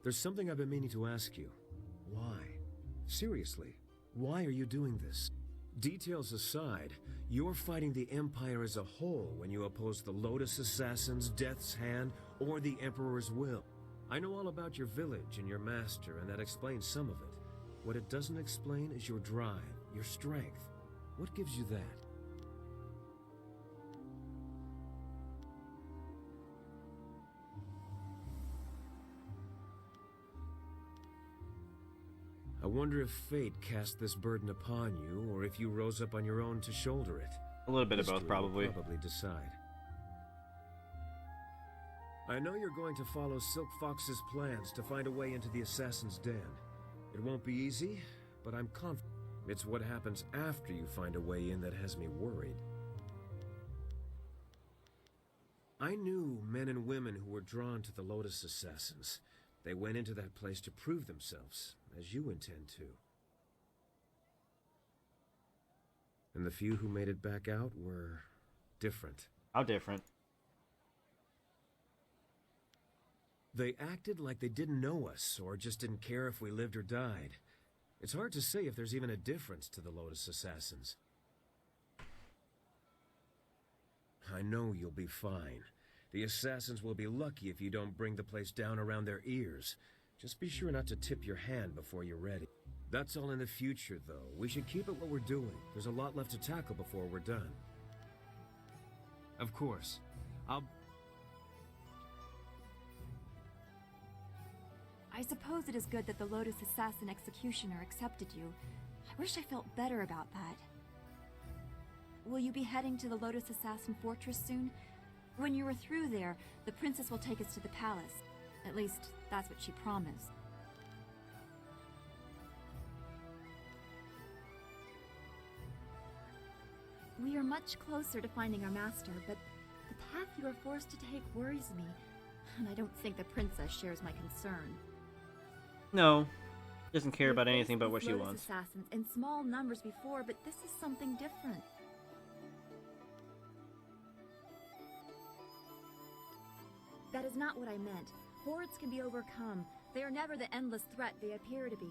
There's something I've been meaning to ask you. Why? Seriously, why are you doing this? Details aside, you're fighting the Empire as a whole when you oppose the Lotus Assassins, Death's Hand, or the Emperor's will. I know all about your village and your master, and that explains some of it. What it doesn't explain is your drive, your strength. What gives you that? I wonder if fate cast this burden upon you, or if you rose up on your own to shoulder it. A little bit of both, History will probably. probably decide. I know you're going to follow Silk Fox's plans to find a way into the Assassin's Den. It won't be easy, but I'm confident. It's what happens after you find a way in that has me worried. I knew men and women who were drawn to the Lotus Assassins. They went into that place to prove themselves, as you intend to. And the few who made it back out were different. How different? They acted like they didn't know us, or just didn't care if we lived or died. It's hard to say if there's even a difference to the Lotus Assassins. I know you'll be fine. The Assassins will be lucky if you don't bring the place down around their ears. Just be sure not to tip your hand before you're ready. That's all in the future, though. We should keep at what we're doing. There's a lot left to tackle before we're done. Of course. I suppose it is good that the Lotus Assassin Executioner accepted you. I wish I felt better about that. Will you be heading to the Lotus Assassin Fortress soon? When you are through there, the princess will take us to the palace. At least, that's what she promised. We are much closer to finding our master, but the path you are forced to take worries me, and I don't think the princess shares my concern. No. Doesn't care about We've anything but faced what she Lotus wants. Assassins in small numbers before, but this is something different. That is not what I meant. Hordes can be overcome. They are never the endless threat they appear to be.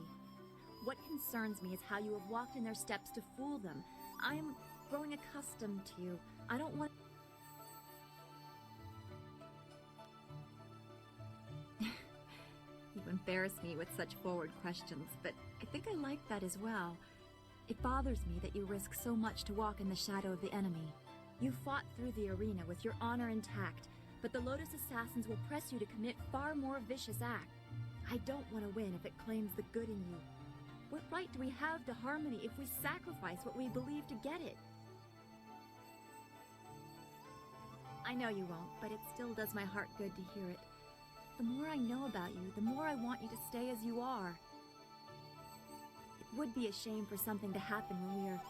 What concerns me is how you have walked in their steps to fool them. I am growing accustomed to you. I don't want... You embarrass me with such forward questions, but I think I like that as well. It bothers me that you risk so much to walk in the shadow of the enemy. You fought through the arena with your honor intact, but the Lotus Assassins will press you to commit far more vicious acts. I don't want to win if it claims the good in you. What right do we have to harmony if we sacrifice what we believe to get it? I know you won't, but it still does my heart good to hear it. The more I know about you, the more I want you to stay as you are. It would be a shame for something to happen when we are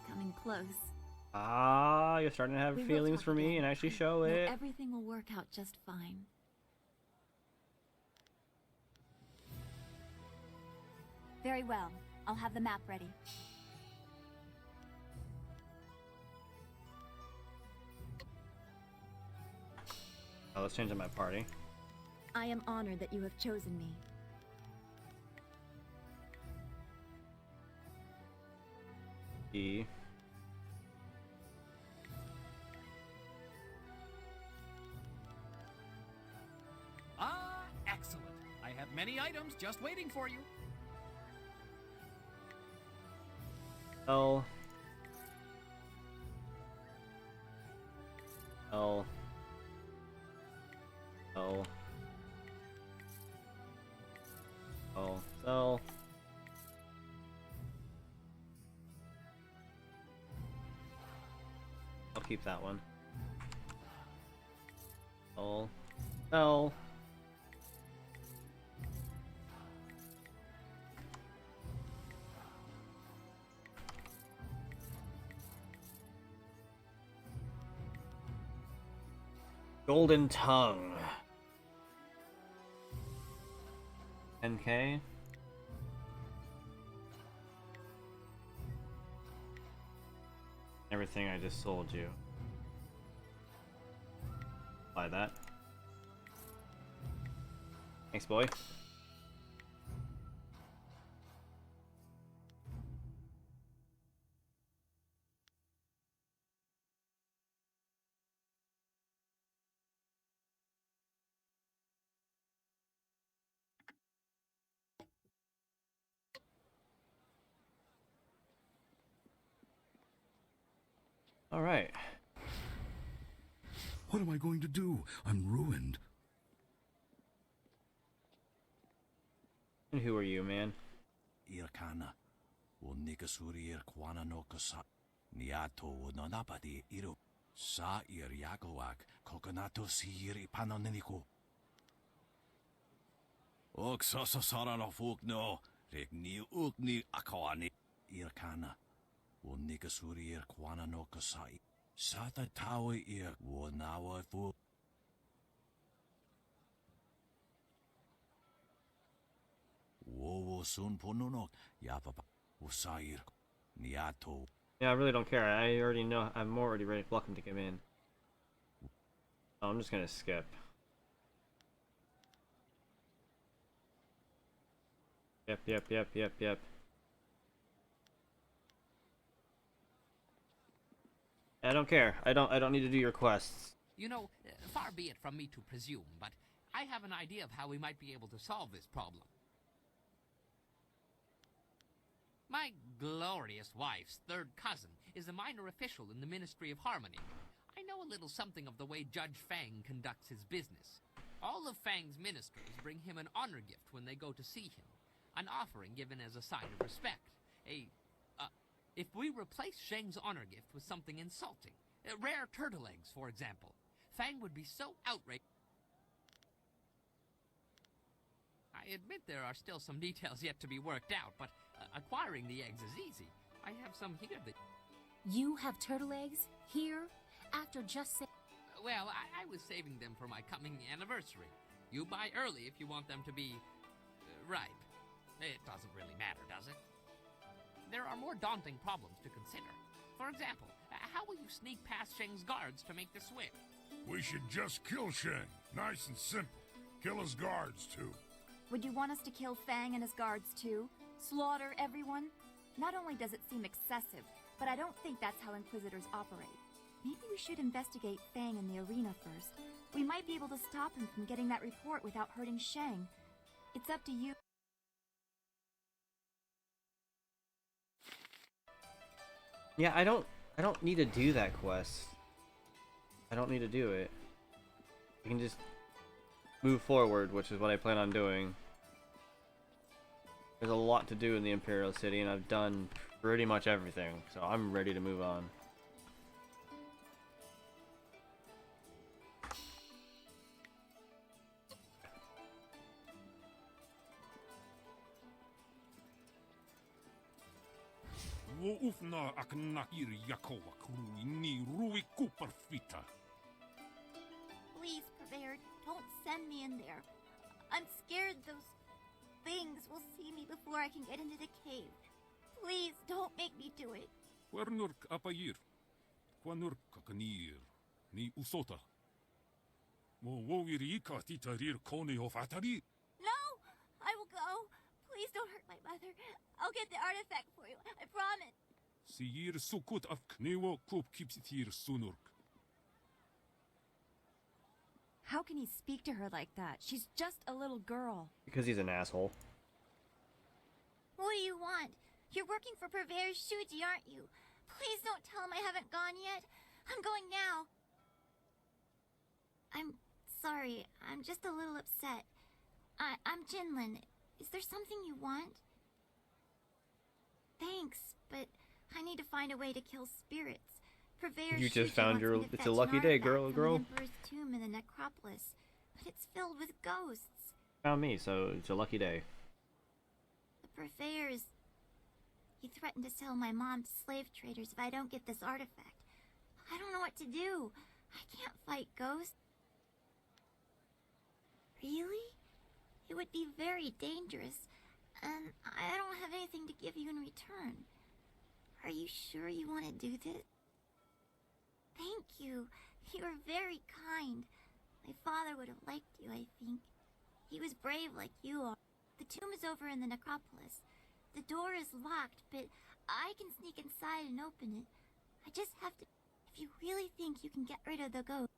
becoming close. Ah, you're starting to have We will feelings talk for me again. and actually I show know it. everything will work out just fine. Very well. I'll have the map ready. Oh, let's change up my party. I am honored that you have chosen me. E. Ah, excellent. I have many items just waiting for you. L. L. L. L. L. I'll keep that one. L. L. Golden Tongue. 10K. Everything I just sold you. Buy that. Thanks, boy. All right. What am I going to do? I'm ruined. And who are you, man? Irkana, wo nikasuri kwana no kasa, niato wo nonabadi iru, sa yagoak, kokonato sir ipanoneniko. Ok sasara no fuk no, regni ukni akawani. Irkana, wo nikasuri kwana no kasai, sata tawe wo nawa fu. Yeah, I really don't care. I already know. I'm already ready. Welcome to come in. Oh, I'm just gonna skip. Yep. I don't care. I don't need to do your quests. You know, far be it from me to presume, but I have an idea of how we might be able to solve this problem. My glorious wife's third cousin is a minor official in the Ministry of Harmony. I know a little something of the way Judge Fang conducts his business. All of Fang's ministers bring him an honor gift when they go to see him, an offering given as a sign of respect. If we replace Sheng's honor gift with something insulting, rare turtle eggs, for example, Fang would be so outraged. I admit there are still some details yet to be worked out, but acquiring the eggs is easy. I have some here that... You have turtle eggs? Here? After just say... Well, I was saving them for my coming anniversary. You buy early if you want them to be... ripe. It doesn't really matter, does it? There are more daunting problems to consider. For example, how will you sneak past Sheng's guards to make the switch? We should just kill Sheng. Nice and simple. Kill his guards, too. Would you want us to kill Fang and his guards too? Slaughter everyone? Not only does it seem excessive, but I don't think that's how Inquisitors operate. Maybe we should investigate Fang in the arena first. We might be able to stop him from getting that report without hurting Sheng. It's up to you. Yeah, I don't need to do that quest. I don't need to do it. I can just move forward, which is what I plan on doing. There's a lot to do in the Imperial City, and I've done pretty much everything, so I'm ready to move on. Please, Purveyor, don't send me in there. I'm scared those things will see me before I can get into the cave. Please, don't make me do it. Wernurk apayir. Kwanurk kakanir. Ni usota. Mo wogiri katitarir kone of atari. No! I will go. Please don't hurt my mother. I'll get the artifact for you. I promise. Siyir sukut af knewo kup kipsitir sunurk. How can he speak to her like that? She's just a little girl. Because he's an asshole. What do you want? You're working for Purveyor Shuji, aren't you? Please don't tell him I haven't gone yet. I'm going now. I'm sorry. I'm just a little upset. I'm Jinlin. Is there something you want? Thanks, but I need to find a way to kill spirits. Purveyor You just Shuji found wants your... me to It's fetch a an lucky day, artifact girl. from the Emperor's tomb in the necropolis, but it's filled with ghosts. Found me, so it's a lucky day. The Purveyors... He threatened to sell my mom to slave traders if I don't get this artifact. I don't know what to do. I can't fight ghosts. Really? It would be very dangerous, and I don't have anything to give you in return. Are you sure you want to do this? Thank you. You are very kind. My father would have liked you, I think. He was brave like you are. The tomb is over in the necropolis. The door is locked, but I can sneak inside and open it. I just have to... If you really think you can get rid of the ghost...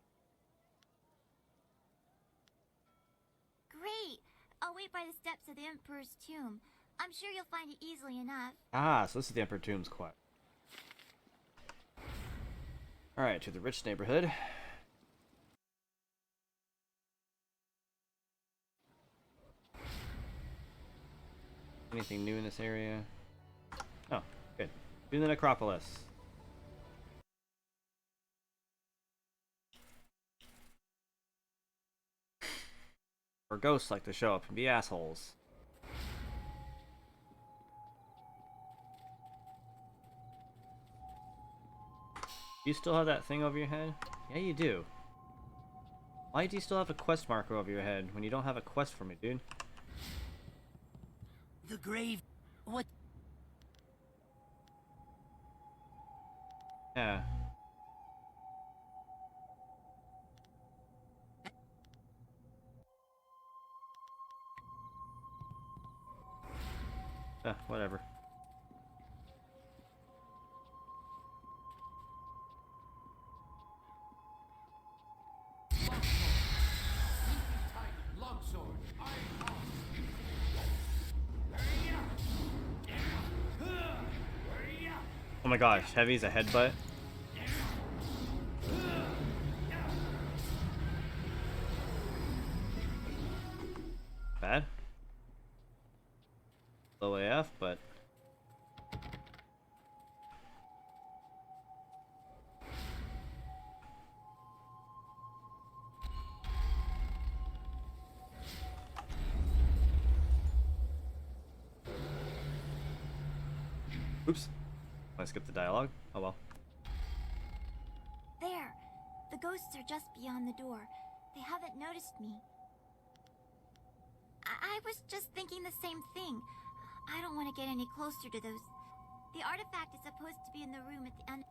Great! I'll wait by the steps of the Emperor's tomb. I'm sure you'll find it easily enough. Ah, so this is the Emperor Tomb's quest. Alright, to the rich neighborhood. Anything new in this area? Oh, good. To the necropolis. Where ghosts like to show up and be assholes. You still have that thing over your head? Yeah, you do. Why do you still have a quest marker over your head when you don't have a quest for me, dude? The grave... What? Yeah. Whatever. Oh my gosh, Heavy's a headbutt. Bad. Low AF, but... Oops. I skipped the dialogue. Oh well. There! The ghosts are just beyond the door. They haven't noticed me. I was just thinking the same thing. I don't want to get any closer to those. The artifact is supposed to be in the room at the end.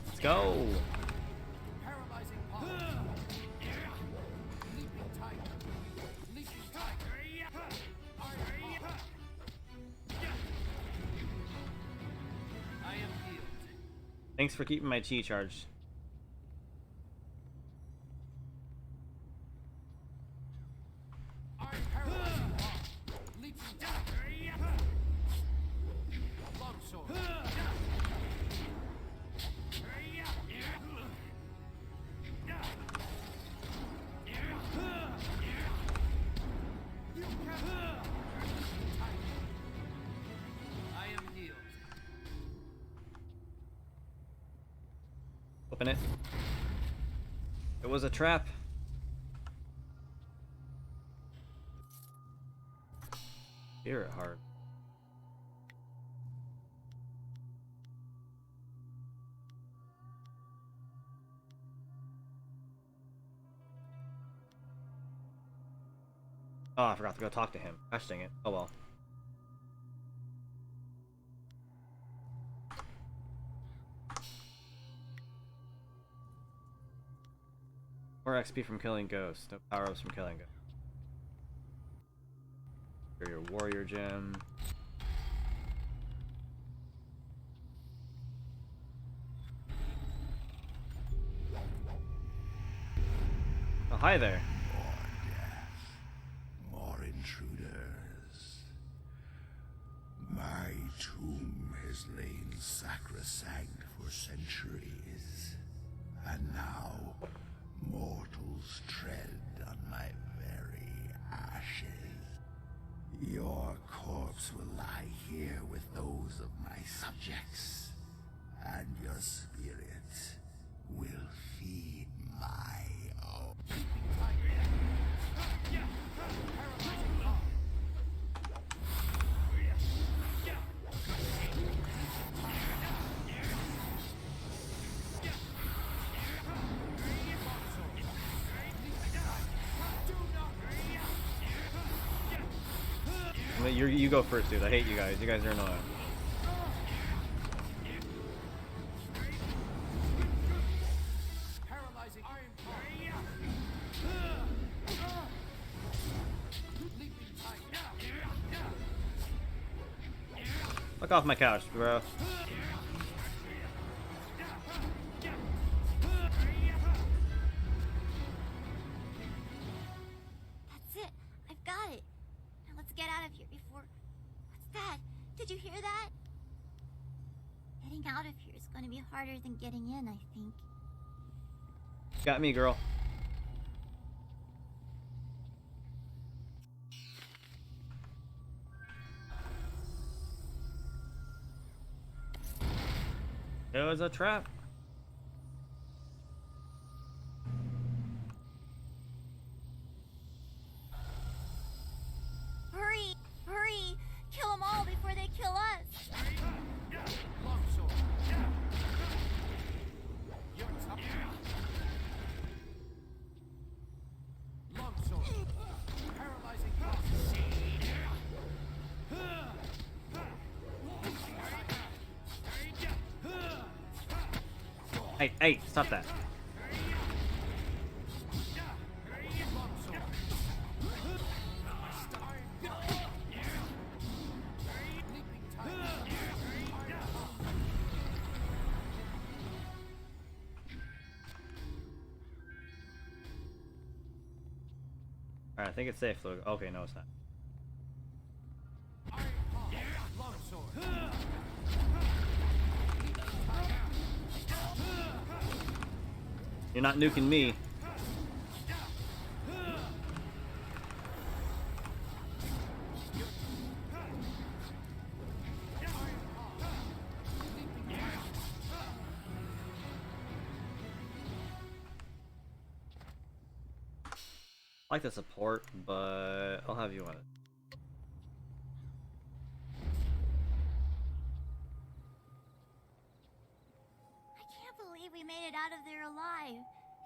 Let's go! Thanks for keeping my chi charged. Open it. It was a trap. Spirit heart. Oh, I forgot to go talk to him. Gosh dang it. Oh well. More XP from killing ghosts. No power-ups from killing ghosts. For your warrior gem. Oh, hi there. More intruders. My tomb has lain sacrosanct for centuries, and now mortals tread on my very ashes. Your corpse will lie here with those of my subjects, and your spirit will feed my own. You go first, dude. I hate you guys. You guys are annoying. Fuck off my couch, bro. That's it. I've got it. Now let's get out of here before... What's that? Did you hear that? Getting out of here is going to be harder than getting in, I think. Got me, girl. It was a trap. Hurry! Hurry! Kill them all before they kill us! Hey, stop that. Alright, I think it's safe. Look. Okay, no, it's not. You're not nuking me. I like the support, but I'll have you on it. We made it out of there alive.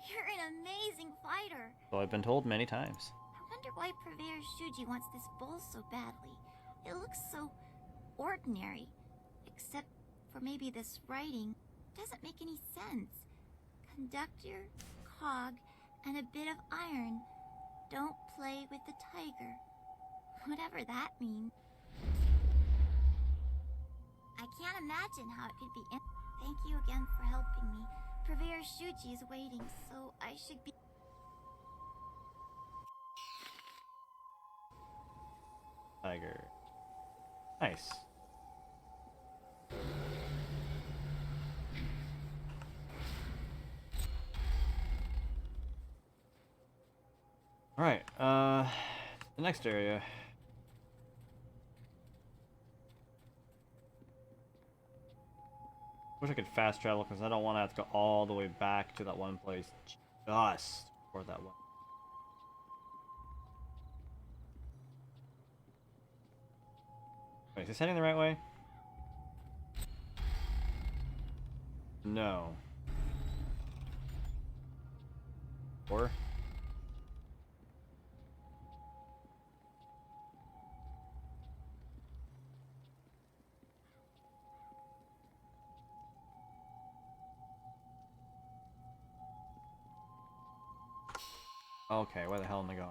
You're an amazing fighter. So I've been told many times. I wonder why Purveyor Shuji wants this bowl so badly. It looks so ordinary. Except for maybe this writing. Doesn't make any sense. Conductor, cog, and a bit of iron. Don't play with the tiger. Whatever that means. I can't imagine how it could be in. Thank you again for helping me. Purveyor Shuji is waiting, so I should be... Tiger. Nice. Alright, the next area. Wish I could fast travel because I don't want to have to go all the way back to that one place just for that one. Wait, is this heading the right way? No. Or? Okay, where the hell am I going?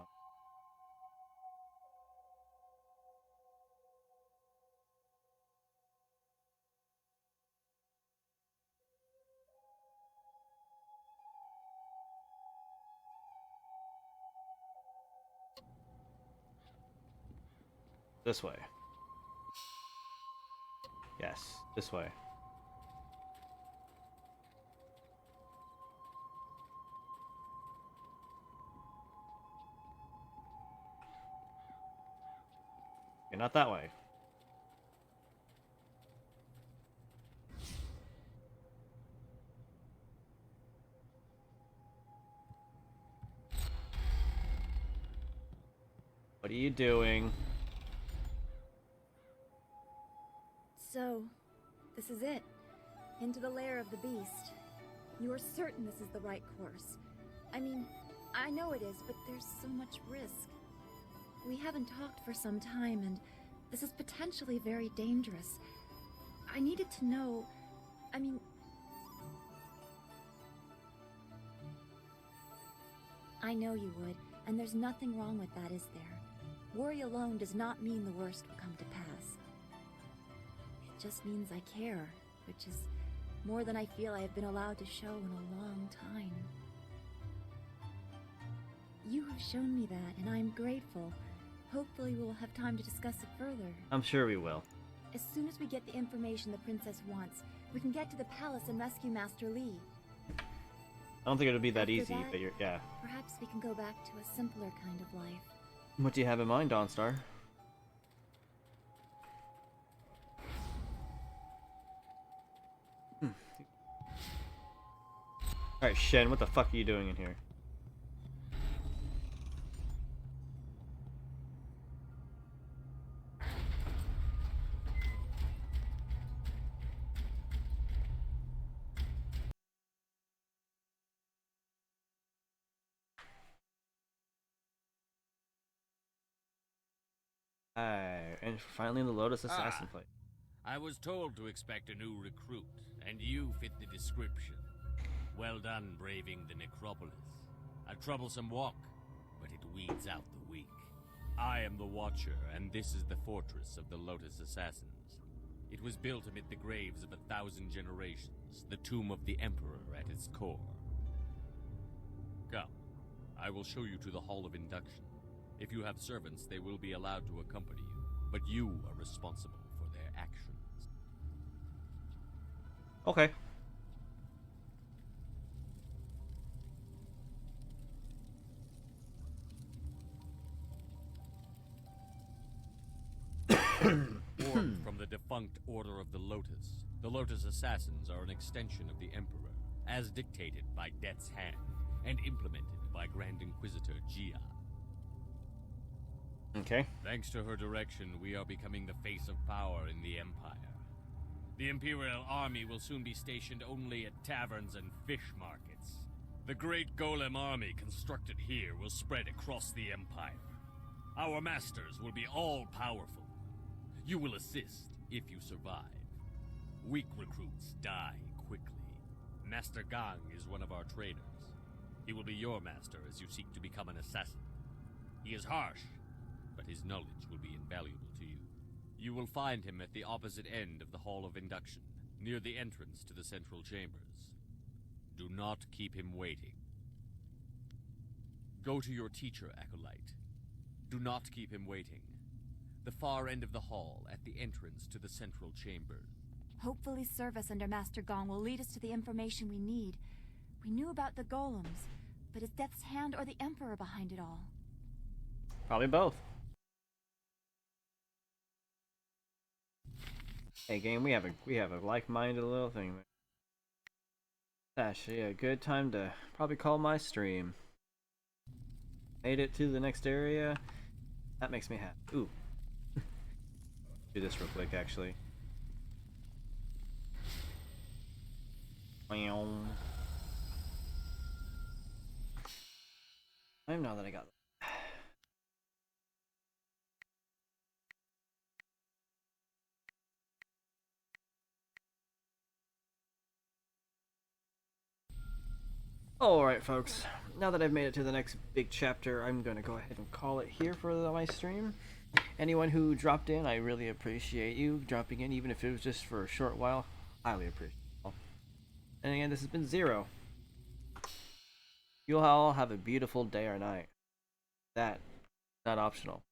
This way. Yes, this way. Okay, not that way. What are you doing? So, this is it. Into the lair of the beast. You are certain this is the right course. I mean, I know it is, but there's so much risk. We haven't talked for some time, and This is potentially very dangerous. I needed to know... I mean... I know you would, and there's nothing wrong with that, is there? Worry alone does not mean the worst will come to pass. It just means I care, which is more than I feel I have been allowed to show in a long time. You have shown me that, and I'm grateful. Hopefully we'll have time to discuss it further. I'm sure we will. As soon as we get the information the princess wants, we can get to the palace and rescue Master Li. I don't think it'll be that easy, that, but yeah. Perhaps we can go back to a simpler kind of life. What do you have in mind, Dawnstar? Alright, Shen, what the fuck are you doing in here? And finally in the Lotus Assassin fight. I was told to expect a new recruit, and you fit the description. Well done braving the necropolis. A troublesome walk, but it weeds out the weak. I am the Watcher, and this is the fortress of the Lotus Assassins. It was built amid the graves of 1,000 generations, the tomb of the Emperor at its core. Come, I will show you to the Hall of Induction. If you have servants, they will be allowed to accompany you, but you are responsible for their actions. Okay. Born from the defunct Order of the Lotus Assassins are an extension of the Emperor, as dictated by Death's Hand, and implemented by Grand Inquisitor Jia. Okay. Thanks to her direction, we are becoming the face of power in the Empire. The Imperial Army will soon be stationed only at taverns and fish markets. The great Golem army constructed here will spread across the Empire. Our masters will be all-powerful. You will assist if you survive. Weak recruits die quickly. Master Gang is one of our trainers. He will be your master as you seek to become an assassin. He is harsh, but his knowledge will be invaluable to you. You will find him at the opposite end of the Hall of Induction, near the entrance to the central chambers. Do not keep him waiting. Go to your teacher, Acolyte. Do not keep him waiting. The far end of the hall, at the entrance to the central chamber. Hopefully service under Master Gong will lead us to the information we need. We knew about the golems, but is Death's Hand or the Emperor behind it all? Probably both. Hey game, we have a like-minded little thing. That's actually a good time to probably call my stream. Made it to the next area. That makes me happy. Ooh. Do this real quick, actually. Time now that I got. Alright folks, now that I've made it to the next big chapter, I'm gonna go ahead and call it here for my stream. Anyone who dropped in, I really appreciate you dropping in, even if it was just for a short while. Highly appreciate it. And again, this has been Zero. You all have a beautiful day or night. That, not optional.